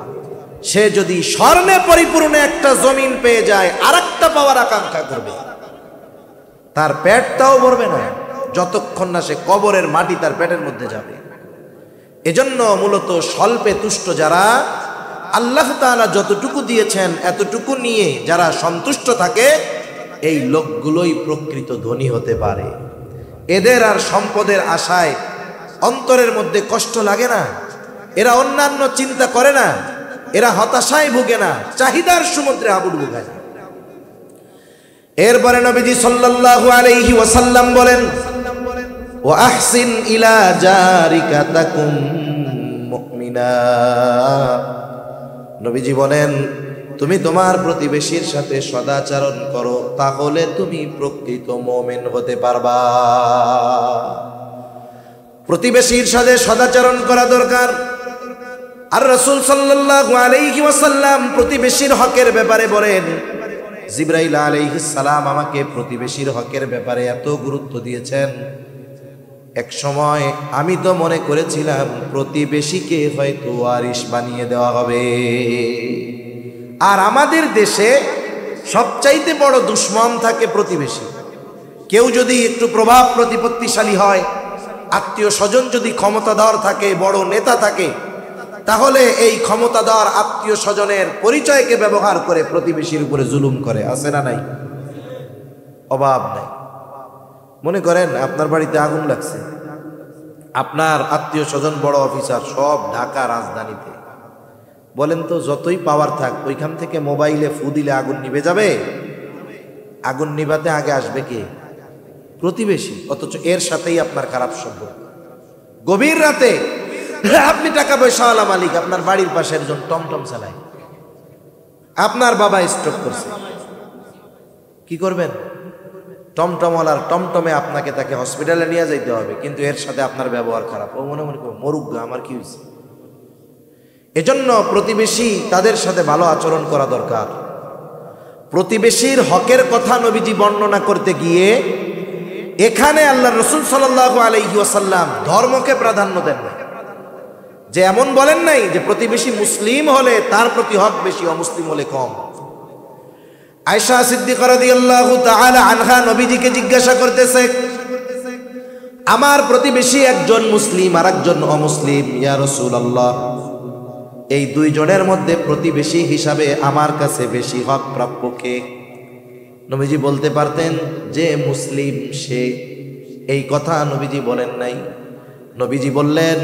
সে যদি স্বর্ণে পরিপূর্ণ একটা জমিন পেয়ে যায়, আরেকটা পাওয়ার আকাঙ্ক্ষা করবে, তার পেটটাও ভরবে না যতক্ষণ না সে কবরের মাটি তার পেটের মধ্যে যাবে। এজন্য মূলত স্বল্পে তুষ্ট যারা, আল্লাহ তাআলা যতটুকু দিয়েছেন এতটুকু নিয়ে যারা সন্তুষ্ট থাকে, এই লোকগুলোই প্রকৃত ধনী হতে পারে। এদের আর সম্পদের আশায় অন্তরের মধ্যে কষ্ট লাগে না, এরা অন্যান্য চিন্তা করে না, এরা হতাশায় ভুগে না, চাহিদার সমুদ্রে হাবুডুবু খায়। এরপরে নবীজি সাল্লাল্লাহু আলাইহি ওয়াসাল্লাম বলেন, ওয়া আহসিন ইলা জারিকা তাকুম মুমিনা। নবীজি বলেন, তুমি তোমার প্রতিবেশীর সাথে সদাচরণ করো, তাহলে তুমি প্রকৃত মুমিন হতে পারবা। প্রতিবেশীর সাথে সদাচরণ করা দরকার। আর রাসূল সাল্লাল্লাহু আলাইহি ওয়াসাল্লাম প্রতিবেশীর হকের ব্যাপারে বলেন, জিবরাইল আলাইহিস সালাম আমাকে প্রতিবেশীর হকের ব্যাপারে এত গুরুত্ব দিয়েছেন, এক সময় আমি তো মনে করেছিলাম প্রতিবেশীকে হয়তো ওয়ারিশ বানিয়ে দেওয়া হবে। আর আমাদের দেশে সবচাইতে বড় দুশমন থাকে প্রতিবেশী। কেউ যদি একটু প্রভাব প্রতিপত্তিশালী হয়, আত্মীয় স্বজন যদি ক্ষমতাধর থাকে, বড় নেতা থাকে, তাহলে এই ক্ষমতাধর আত্মীয় স্বজনের পরিচয়কে ব্যবহার করে প্রতিবেশীর উপরে জুলুম করে। আছে না নাই? অভাব নাই। মনে করেন আপনার বাড়িতে আগুন লাগছে, আপনার আত্মীয় স্বজন বড় অফিসার সব ঢাকা রাজধানীতে। বলেন তো, যতই পাওয়ার থাক, ওইখান থেকে মোবাইলে ফু দিলে আগুন নিভে যাবে? আগুন নিভাতে আগে আসবে কে? প্রতিবেশী। অথচ এর সাথেই আপনার খারাপ সম্পর্ক। গভীর রাতে আপনি টাকা পয়সাওয়ালা মালিক, আপনার বাড়ির পাশে একজন টমটম চালায়, আপনার বাবা স্ট্রোক করছে, কি করবেন? টমটমওয়ালার টমটমে আপনাকে তাকে হসপিটালে নিয়ে যাইতে হবে, কিন্তু এর সাথে আপনার ব্যবহার খারাপ। ও মনে মনে মরুক, আমার কি হয়েছে? এজন্য প্রতিবেশী তাদের সাথে ভালো আচরণ করা দরকার। প্রতিবেশীর হকের কথা নবীজি বর্ণনা করতে গিয়ে এখানে আল্লাহ রাসূল সাল্লাল্লাহু আলাইহি ওয়াসাল্লাম ধর্মকে প্রাধান্য দেন না। যে এমন বলেন নাই যে প্রতিবেশী মুসলিম হলে তার প্রতি হক বেশি, অমুসলিম হলে কম। আয়েশা সিদ্দিকা রাদিয়াল্লাহু তাআলা আনহা নবীজিকে জিজ্ঞাসা করতেছে, আমার প্রতিবেশী একজন মুসলিম আর একজন অমুসলিম, ইয়া রাসূলুল্লাহ, এই দুইজনের মধ্যে প্রতিবেশী হিসাবে আমার কাছে বেশি হক প্রাপ্য কে? নবীজি বলতে পারতেন যে মুসলিম সে। এই কথা নবীজি বলেন নাই। নবীজি বললেন,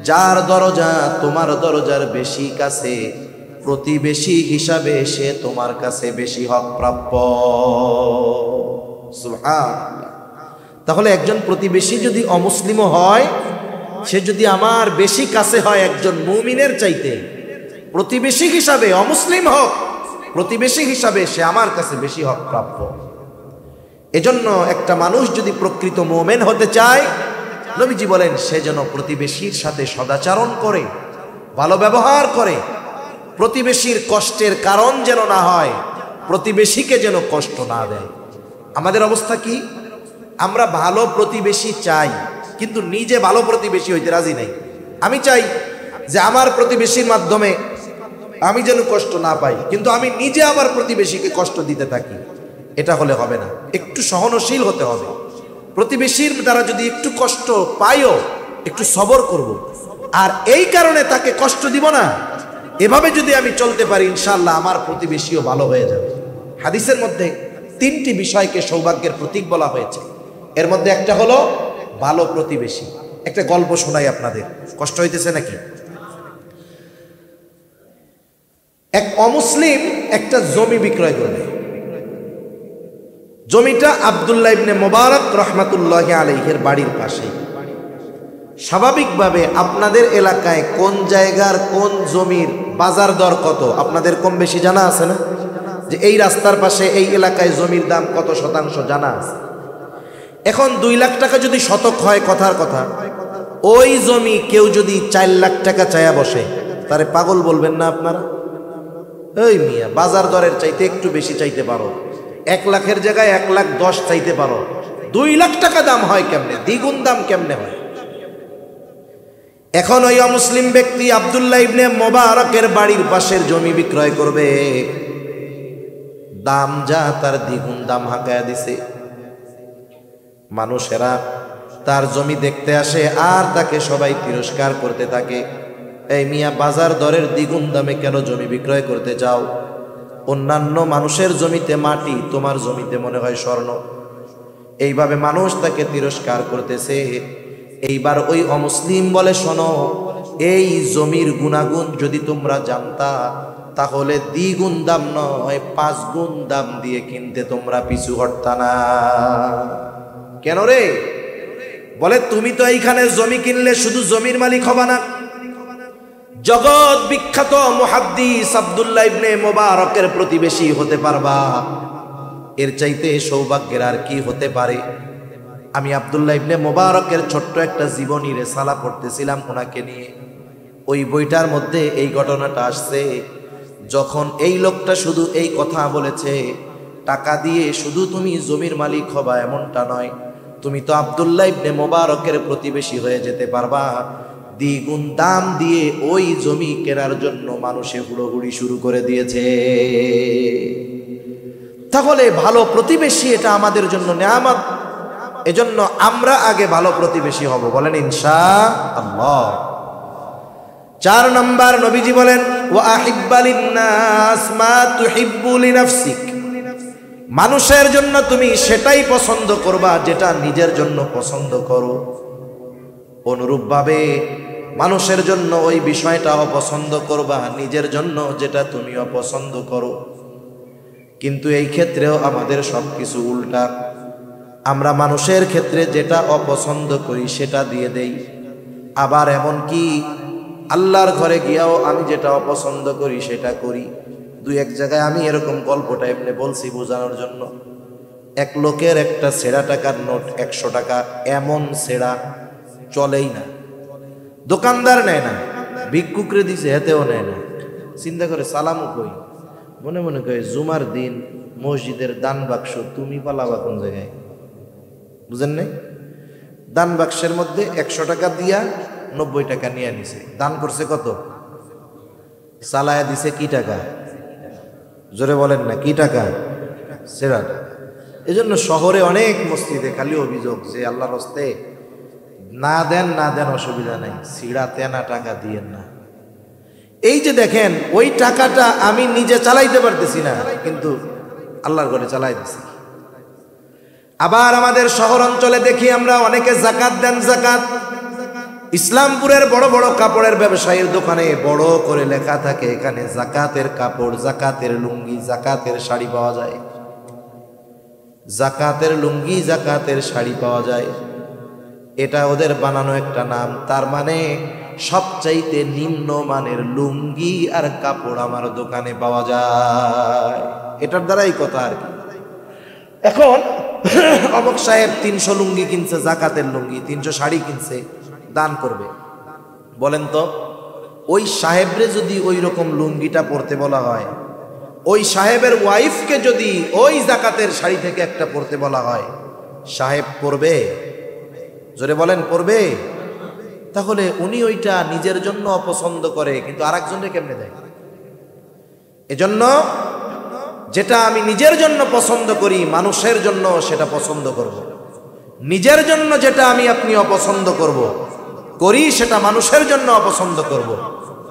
যার দরজা তোমার দরজার বেশি কাছে, প্রতিবেশী হিসাবে সে তোমার কাছে বেশি হক প্রাপ্য। সুবহানাল্লাহ। তাহলে একজন প্রতিবেশী যদি অমুসলিমও হয়, সে যদি আমার বেশি কাছে হয় একজন মুমিনের চাইতে, প্রতিবেশী হিসাবে অমুসলিম হোক, প্রতিবেশী হিসাবে সে আমার কাছে বেশি হক প্রাপ্য। এজন্য একটা মানুষ যদি প্রকৃত মুমিন হতে চায়, নবীজি বলেন সে যেন প্রতিবেশীর সাথে সদাচরণ করে, ভালো ব্যবহার করে, প্রতিবেশীর কষ্টের কারণ যেন না হয়, প্রতিবেশীকে যেন কষ্ট না দেয়। আমাদের অবস্থা কি? আমরা ভালো প্রতিবেশী চাই, কিন্তু নিজে ভালো প্রতিবেশী হইতে রাজি নাই। আমি চাই যে আমার প্রতিবেশীর মাধ্যমে আমি যেন কষ্ট না পাই, কিন্তু আমি নিজে আমার প্রতিবেশীকে কষ্ট দিতে থাকি। এটা হলে হবে না। একটু সহনশীল হতে হবে। প্রতিবেশীর দ্বারা যদি একটু কষ্ট পাইও, একটু সবর করব, আর এই কারণে তাকে কষ্ট দিব না। এভাবে যদি আমি চলতে পারি, ইনশাআল্লাহ আমার প্রতিবেশীও ভালো হয়ে যাবে। হাদিসের মধ্যে 3টি বিষয়কে সৌভাগ্যের প্রতীক বলা হয়েছে। এর মধ্যে একটা হলো ভালো প্রতিবেশী। একটা গল্প শোনাই আপনাদের, কষ্ট হইতেছে নাকি? এক অমুসলিম একটা জমি বিক্রয় করবে। জমিটা আব্দুল্লাহ ইবনে মুবারক রাহমাতুল্লাহি আলাইহির বাড়ির পাশে। স্বাভাবিকভাবে আপনাদের এলাকায় কোন জায়গার কোন জমির বাজার দর কত আপনাদের কম বেশি জানা আছে না? যে এই রাস্তার পাশে এই এলাকায় জমির দাম কত শতাংশ জানা আছে। এখন 2 লাখ টাকা যদি শতক হয়, কথার কথা, ওই জমি কেউ যদি 4 লাখ টাকা চায়া বসে, তারে পাগল বলবেন না আপনারা? এই মিয়া, বাজার দরের চাইতে একটু বেশি চাইতে পারো, 1 লাখের জায়গায় 1,10,000 চাইতে পারো, 2 লাখ টাকা দাম হয় কেমনে? দ্বিগুণ দাম কেমনে হয়? এখন ওই অমুসলিম ব্যক্তি আব্দুল্লাহ ইবনে মুবারকের বাড়ির পাশের জমি বিক্রয় করবে, দাম যা তার দ্বিগুণ দাম হাঁকায়া দিছে। মানুষেরা তার জমি দেখতে আসে আর তাকে সবাই তিরস্কার করতে থাকে, এই মিয়া বাজার দরের দ্বিগুণ দামে কেন জমি বিক্রয় করতে চাও? অন্যান্য মানুষের জমিতে মাটি, তোমার জমিতে মনে হয় স্বর্ণ। এইভাবে মানুষ তাকে তিরস্কার করতেছে। এইবার ওই অমুসলিম বলে, শোনো, এই জমির গুণাগুণ যদি তোমরা জানতা তাহলে দ্বিগুণ দাম নয় 5 গুণ দাম দিয়ে কিনতে তোমরা পিছু হটতা না। কেন রে? বলে, তুমি তো এইখানে জমি কিনলে শুধু জমির মালিক হবা না, জগৎ বিখ্যাত মুহাদ্দিস আব্দুল্লাহ ইবনে মুবারকের প্রতিবেশী হতে পারবা। এর চাইতে সৌভাগ্যের আর কি হতে পারে? আমি আব্দুল্লাহ ইবনে মুবারকের ছোট্ট একটা জীবনী রেসালা পড়তেছিলাম ওনাকে নিয়ে। ওই বইটার মধ্যে এই ঘটনাটা আসছে। যখন এই লোকটা শুধু এই কথা বলেছে, টাকা দিয়ে শুধু তুমি জমির মালিক হবা এমনটা নয়, তুমি তো আব্দুল্লাহ ইবনে মুবারকের প্রতিবেশী হয়ে যেতে পারবা। দ্বিগুণ দাম দিয়ে ওই জমি কেনার জন্য মানুষে হুড়োহুড়ি শুরু করে দিয়েছে। তাহলে ভালো প্রতিবেশী এটা আমাদের জন্য নেয়ামত। এজন্য আমরা আগে ভালো প্রতিবেশী হব, বলেন ইনশাআল্লাহ। 4 নম্বর নবীজি বলেন, ওয়া আহিব্বা লিন-নাস মা তুহিব্বু লিনাফসিক। মানুষের জন্য তুমি সেটাই পছন্দ করবা যেটা নিজের জন্য পছন্দ করো। অনুরূপভাবে মানুষের জন্য ওই বিষয়টা অপছন্দ করবা নিজের জন্য যেটা তুমি অপছন্দ করো। কিন্তু এই ক্ষেত্রেও আমাদের সবকিছু উল্টা। আমরা মানুষের ক্ষেত্রে যেটা অপছন্দ করি সেটা দিয়ে দেই। আবার এমন কি আল্লাহর ঘরে গিয়াও আমি যেটা অপছন্দ করি সেটা করি। 2-1 জায়গায় আমি এরকম গল্পটা এমনি বলছি বোঝানোর জন্য। এক লোকের একটা ছেঁড়া টাকার নোট 100 টাকা, এমন ছেঁড়া চলেই না, দোকানদার নেয় না, ভিক্ষুকরে দিছে হেতেও নেয় না। চিন্তা করে সালামও কই, মনে মনে কয় জুমার দিন মসজিদের দান বাক্স তুমি পালাবা কোন জায়গায়? বুঝেন নাই? দান বাক্সের মধ্যে 100 টাকা দিয়া 90 টাকা নিয়ে নিছে। দান করছে কত? চালায়া দিছে কি টাকা? জোরে বলেন না, কি টাকা? সেরা। এজন্য শহরে অনেক মসজিদে খালি অভিযোগ যে আল্লাহর হস্তে না দেন অসুবিধা নাই, সিড়া তেনা টাকা দিয়েন না। এই যে দেখেন, ওই টাকাটা আমি নিজে চালাইতে পারতেছি না, কিন্তু আল্লাহর ঘরে চালাই দিছি। আবার আমাদের শহর অঞ্চলে দেখি আমরা অনেকে জাকাত দেন। জাকাত ইসলামপুরের বড় বড় কাপড়ের ব্যবসায়ীর দোকানে বড় করে লেখা থাকে, এখানে জাকাতের কাপড়, জাকাতের লুঙ্গি, জাকাতের শাড়ি পাওয়া যায়। জাকাতের লুঙ্গি, জাকাতের শাড়ি পাওয়া যায়। এটা ওদের বানানো একটা নাম। তার মানে সবচাইতে নিম্ন মানের লুঙ্গি আর কাপড় আমার দোকানে পাওয়া যায়। এটার দ্বারাই কথা আর কি। এখন অমুক সাহেব 300 লুঙ্গি কিনছে, জাকাতের লুঙ্গি, 300 শাড়ি কিনছে, দান করবে। বলেন তো, ওই সাহেবরে যদি ওই রকম লুঙ্গিটা পরতে বলা হয়, ওই সাহেবের ওয়াইফকে যদি ওই জাকাতের শাড়ি থেকে একটা পরতে বলা হয়, সাহেব পরবে? জোরে বলেন, পরবে? তাহলে উনি ওইটা নিজের জন্য অপছন্দ করে, কিন্তু আরেকজনকে কেমনে দেয়? এজন্য যেটা আমি নিজের জন্য পছন্দ করি, মানুষের জন্য সেটা পছন্দ করব। নিজের জন্য যেটা আমি আপনি অপছন্দ করি, সেটা মানুষের জন্য অপছন্দ করব।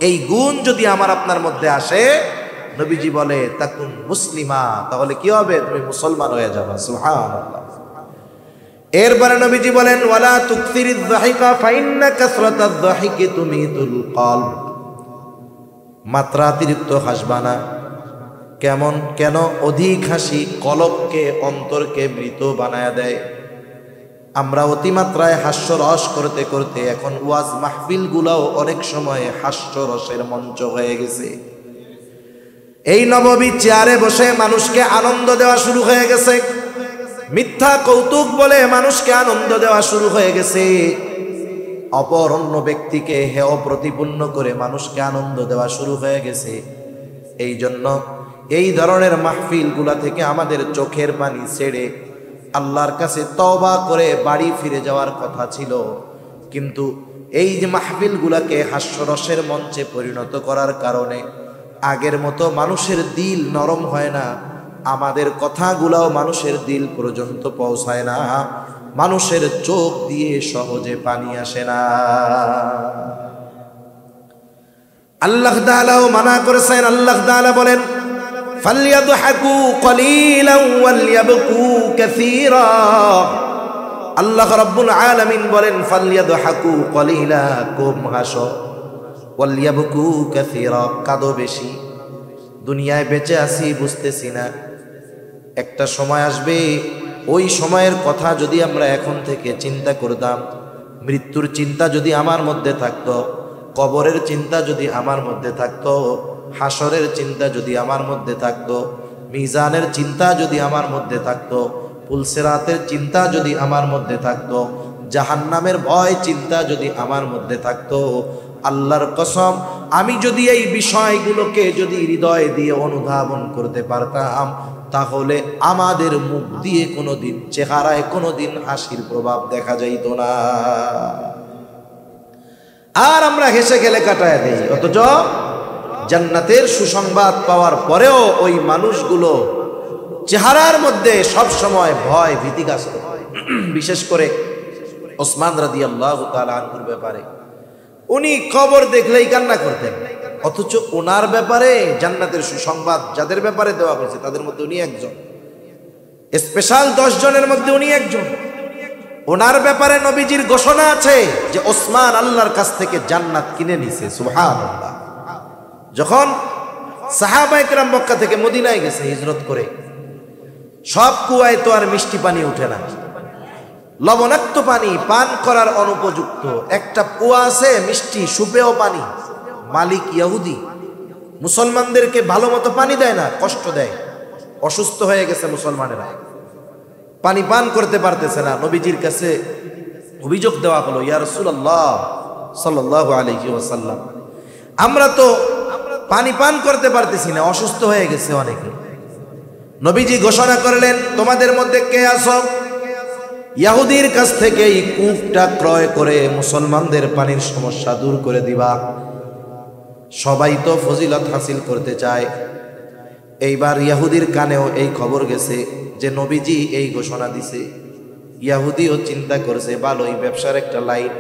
এই গুণ যদি আমার আপনার মধ্যে আসে, নবীজি বলে তাকুন মুসলিমা, তাহলে কি হবে? তুমি মুসলমান হয়ে যাবে। সুবহানাল্লাহ। এরপরে নবীজি বলেন, ওয়ালা তুকসিরিয যাহিকা ফাইন্না কাসরাতায যাহিকি তুমিতুল কলব। মাত্রাতিরিক্ত হাসবা না। কেন? অধিক হাসি কলবকে, অন্তরকে মৃত বানায় দেয়। আমরা অতিমাত্রায় হাস্যরস করতে করতে এখন ওয়াজ মাহফিল গুলাও অনেক সময় হাস্যরসের মঞ্চ হয়ে গেছে। এই নববী চেয়ারে বসে মানুষকে আনন্দ দেওয়া শুরু হয়ে গেছে। মিথ্যা কৌতুক বলে মানুষকে আনন্দ দেওয়া শুরু হয়ে গেছে। অপর অন্য ব্যক্তিকে হেয় প্রতিপন্ন করে মানুষকে আনন্দ দেওয়া শুরু হয়ে গেছে। এই জন্য এই ধরনের মাহফিল গুলা থেকে আমাদের চোখের পানি ছেড়ে আল্লাহর কাছে তওবা করে বাড়ি ফিরে যাওয়ার কথা ছিল। কিন্তু এই যে মাহফিল গুলাকে হাস্যরসের মঞ্চে পরিণত করার কারণে আগের মতো মানুষের দিল নরম হয় না, আমাদের কথাগুলাও মানুষের দিল পর্যন্ত পৌঁছায় না, মানুষের চোখ দিয়ে সহজে পানি আসে না। আল্লাহ তাআলাও মানা করেছেন। আল্লাহ তাআলা বলেন, ফালইয়াদহাকু কলিলান ওয়ালইয়াবকু কাসীরা। আল্লাহ রাব্বুল আলামিন বলেন ফালইয়াদহাকু কলিলা, কম হাসো, ওয়ালইয়াবকু কাসীরা, কাঁদো বেশি। দুনিয়ায় বেঁচে আছি বুঝতেছি না, একটা সময় আসবে, ওই সময়ের কথা যদি আমরা এখন থেকে চিন্তা করতাম, মৃত্যুর চিন্তা যদি আমার মধ্যে থাকতো, কবরের চিন্তা যদি আমার মধ্যে থাকতো, হাসরের চিন্তা যদি আমার মধ্যে থাকতো, মিজানের চিন্তা যদি আমার মধ্যে থাকতো, পুলসিরাতের চিন্তা যদি আমার মধ্যে থাকতো, জাহান্নামের ভয় চিন্তা যদি আমার মধ্যে থাকতো, আল্লাহর কসম আমি যদি এই বিষয়গুলোকে যদি হৃদয় দিয়ে অনুধাবন করতে পারতাম, তাহলে আমাদের মুখ দিয়ে কোনোদিন, চেহারায় কোনোদিন হাসির প্রভাব দেখা যাইত না। আর আমরা হেসে খেলে কাটায় দেই। অথচ জান্নাতের সুসংবাদ পাওয়ার পরেও ওই মানুষগুলো চেহারার মধ্যে সব সময় ভয় ভীতি কাজ করে। বিশেষ করে ওসমান রাদিয়াল্লাহু তাআলা আনহুর ব্যাপারে, উনি খবর দেখলেই কান্না করতেন, অথচ ওনার ব্যাপারে জান্নাতের সুসংবাদ যাদের ব্যাপারে দেওয়া হয়েছে তাদের মধ্যে উনি একজন, স্পেশাল 10 জনের মধ্যে উনি একজন। ওনার ব্যাপারে নবীজির ঘোষণা আছে যে ওসমান আল্লাহর কাছ থেকে জান্নাত কিনে নিছে। সুবহানাল্লাহ। যখন সাহাবায়ে কেরাম মক্কা থেকে মদিনায় গেছে হিজরত করে, সব কুয়ায় তো আর মিষ্টি পানি উঠে না, লবণাক্ত পানি পান করার অনুপযুক্ত একটা কুয়া আছে, মিষ্টি সুপেয় পানি। মালিক ইহুদি, মুসলমানদেরকে ভালো মতো পানি দেয় না, কষ্ট দেয়। অসুস্থ হয়ে গেছে মুসলমানেরা, পানি পান করতে পারতেছে না। নবীজির কাছে অভিযোগ দেওয়া হলো, ইয়া রাসূলুল্লাহ সাল্লাল্লাহু আলাইহি ওয়াসাল্লাম, আমরা তো পানি পান করতে পারতেছি না, অসুস্থ হয়ে গেছে অনেকে। নবীজি ঘোষণা করলেন, তোমাদের মধ্যে কে আছো ইহুদির কাছ থেকে এই কূপটা ক্রয় করে মুসলমানদের পানির সমস্যা দূর করে দিবা। সবাই তো ফজিলত হাসিল করতে চায়। এইবার ইহুদির কানেও এই খবর গেছে যে নবীজি এই ঘোষণা দিছে। ইহুদিও চিন্তা করছে, ভালোই ব্যবসার একটা লাইন।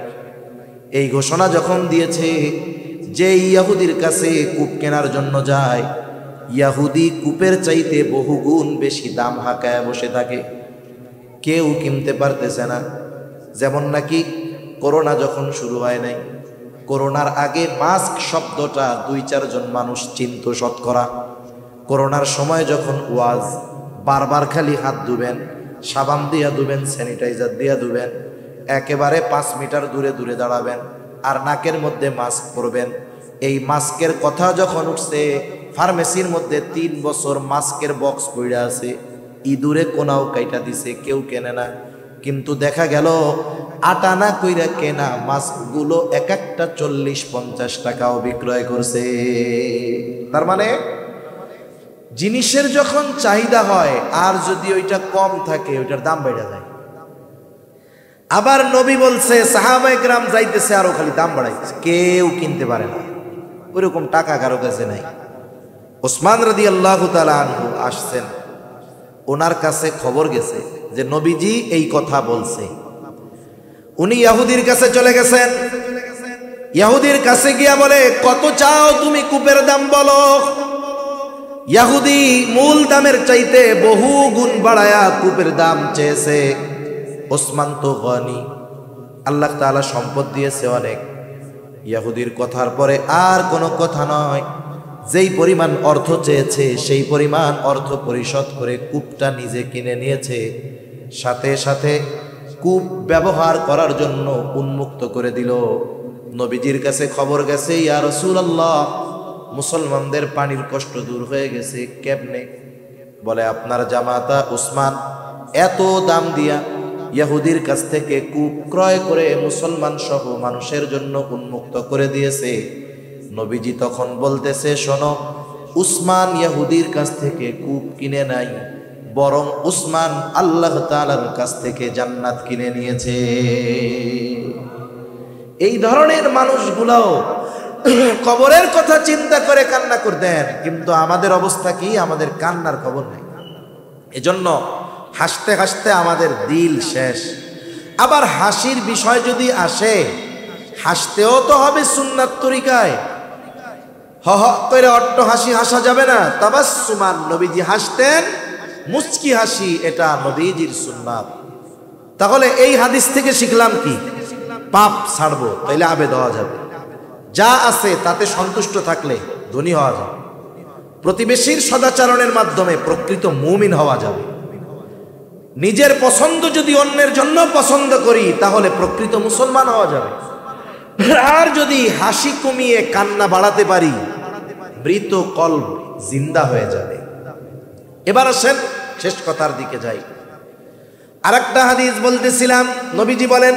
এই ঘোষণা যখন দিয়েছে, যে ইহুদির কাছে কূপ কেনার জন্য যায়, ইহুদি কূপের চাইতে বহুগুণ বেশি দাম হাঁকায় বসে থাকে, কেউ কিনতে পারতেছে না। যেমন নাকি করোনা যখন শুরু হয় নাই, করোনার আগে মাস্ক শব্দটা 2-4 জন মানুষ চিনত শতকরা। করোনার সময় যখন ওয়াজ, বারবার খালি হাত ধুবেন, সাবান দিয়া ধুবেন, স্যানিটাইজার দিয়া ধুবেন, একেবারে 5 মিটার দূরে দূরে দাঁড়াবেন, আর নাকের মধ্যে মাস্ক পরবেন। এই মাস্কের কথা যখন উঠছে, ফার্মেসির মধ্যে 3 বছর মাস্কের বক্স পড়ে আছে, ইঁদুরে কোনাও কাইটা দিছে, কেউ কেনে না। কিন্তু দেখা গেল আটানা কইরা কেনা মাস্কগুলো এক একটা 40-50 টাকাও বিক্রয় করছে। তার মানে জিনিসের যখন চাহিদা হয়, আর যদি ওইটা কম থাকে, ওইটার দাম বেড়ে যায়। আবার নবী বলছে, সাহাবায়ে কেরাম যাইতেছে আরো খালি দাম বাড়াইছে, কেউ কিনতে পারে না, ওইরকম টাকা কারো কাছে নাই। ওসমান রাদিয়াল্লাহু তাআলা আনহু আসছেন, ওনার কাছে খবর গেছে যে নবীজি এই কথা বলছে। উনি ইহুদির কাছে চলে গেছেন। ইহুদির কাছে গিয়া বলে, কত চাও তুমি কূপের দাম বলো। ইহুদি মূল দামের চাইতে বহু গুণ বাড়ায়া কূপের দাম চেয়েছে। ওসমান তো গনি, আল্লাহ তাআলা সম্পদ দিয়েছে অনেক। ইহুদির কথার পরে আর কোনো কথা নয়, যেই পরিমাণ অর্থ চেয়েছে সেই পরিমাণ অর্থ পরিশোধ করে কূপটা নিজে কিনে নিয়েছে। সাথে সাথে কূপ ব্যবহার করার জন্য উন্মুক্ত করে দিল। নবীজির কাছে খবর গেছে, ইয়া রাসূলুল্লাহ, মুসলমানদের পানির কষ্ট দূর হয়ে গেছে। কেমনে? বলে, আপনার জামাতা উসমান এত দাম দিয়া ইহুদির কাছ থেকে কূপ ক্রয় করে মুসলমান সহ মানুষের জন্য উন্মুক্ত করে দিয়েছে। নবীজি তখন বলতেছে, শোনো, উসমান ইহুদির কাছ থেকে কূপ কিনে নাই, বরং উসমান আল্লাহ তাআলার কাছ থেকে জান্নাত কিনে নিয়েছে। এই ধরনের মানুষগুলাও কবরের কথা চিন্তা করে কান্না করতেন, কিন্তু আমাদের অবস্থা কি? আমাদের কান্নার খবর নেই। এজন্য হাসতে হাসতে আমাদের দিল শেষ। আবার হাসির বিষয় যদি আসে, হাসতেও তো হবে সুন্নাত তরিকায়। হ হ করে অট্ট হাসি হাসা যাবে না। তাবাসসুমান, নবীজি হাসতেন, মুচকি হাসি, এটা নবীজির সুন্নাত। তাহলে এই হাদিস থেকে শিখলাম কি? পাপ ছাড়বো, তাইলে আবেদ হওয়া যাবে। যা আছে তাতে সন্তুষ্ট থাকলে ধনী হওয়া যাবে। প্রতিবেশীর সদাচরণের মাধ্যমে প্রকৃত মুমিন হওয়া যাবে। নিজের পছন্দ যদি অন্যের জন্য পছন্দ করি তাহলে প্রকৃত মুসলমান হওয়া যাবে। আর যদি হাসি কমিয়ে কান্না বাড়াতে পারি, মৃত কলব জিন্দা হয়ে যাবে। এবার আসেন শেষ কথার দিকে যাই। আরেকটা হাদিস বলতেছিলাম, নবীজি বলেন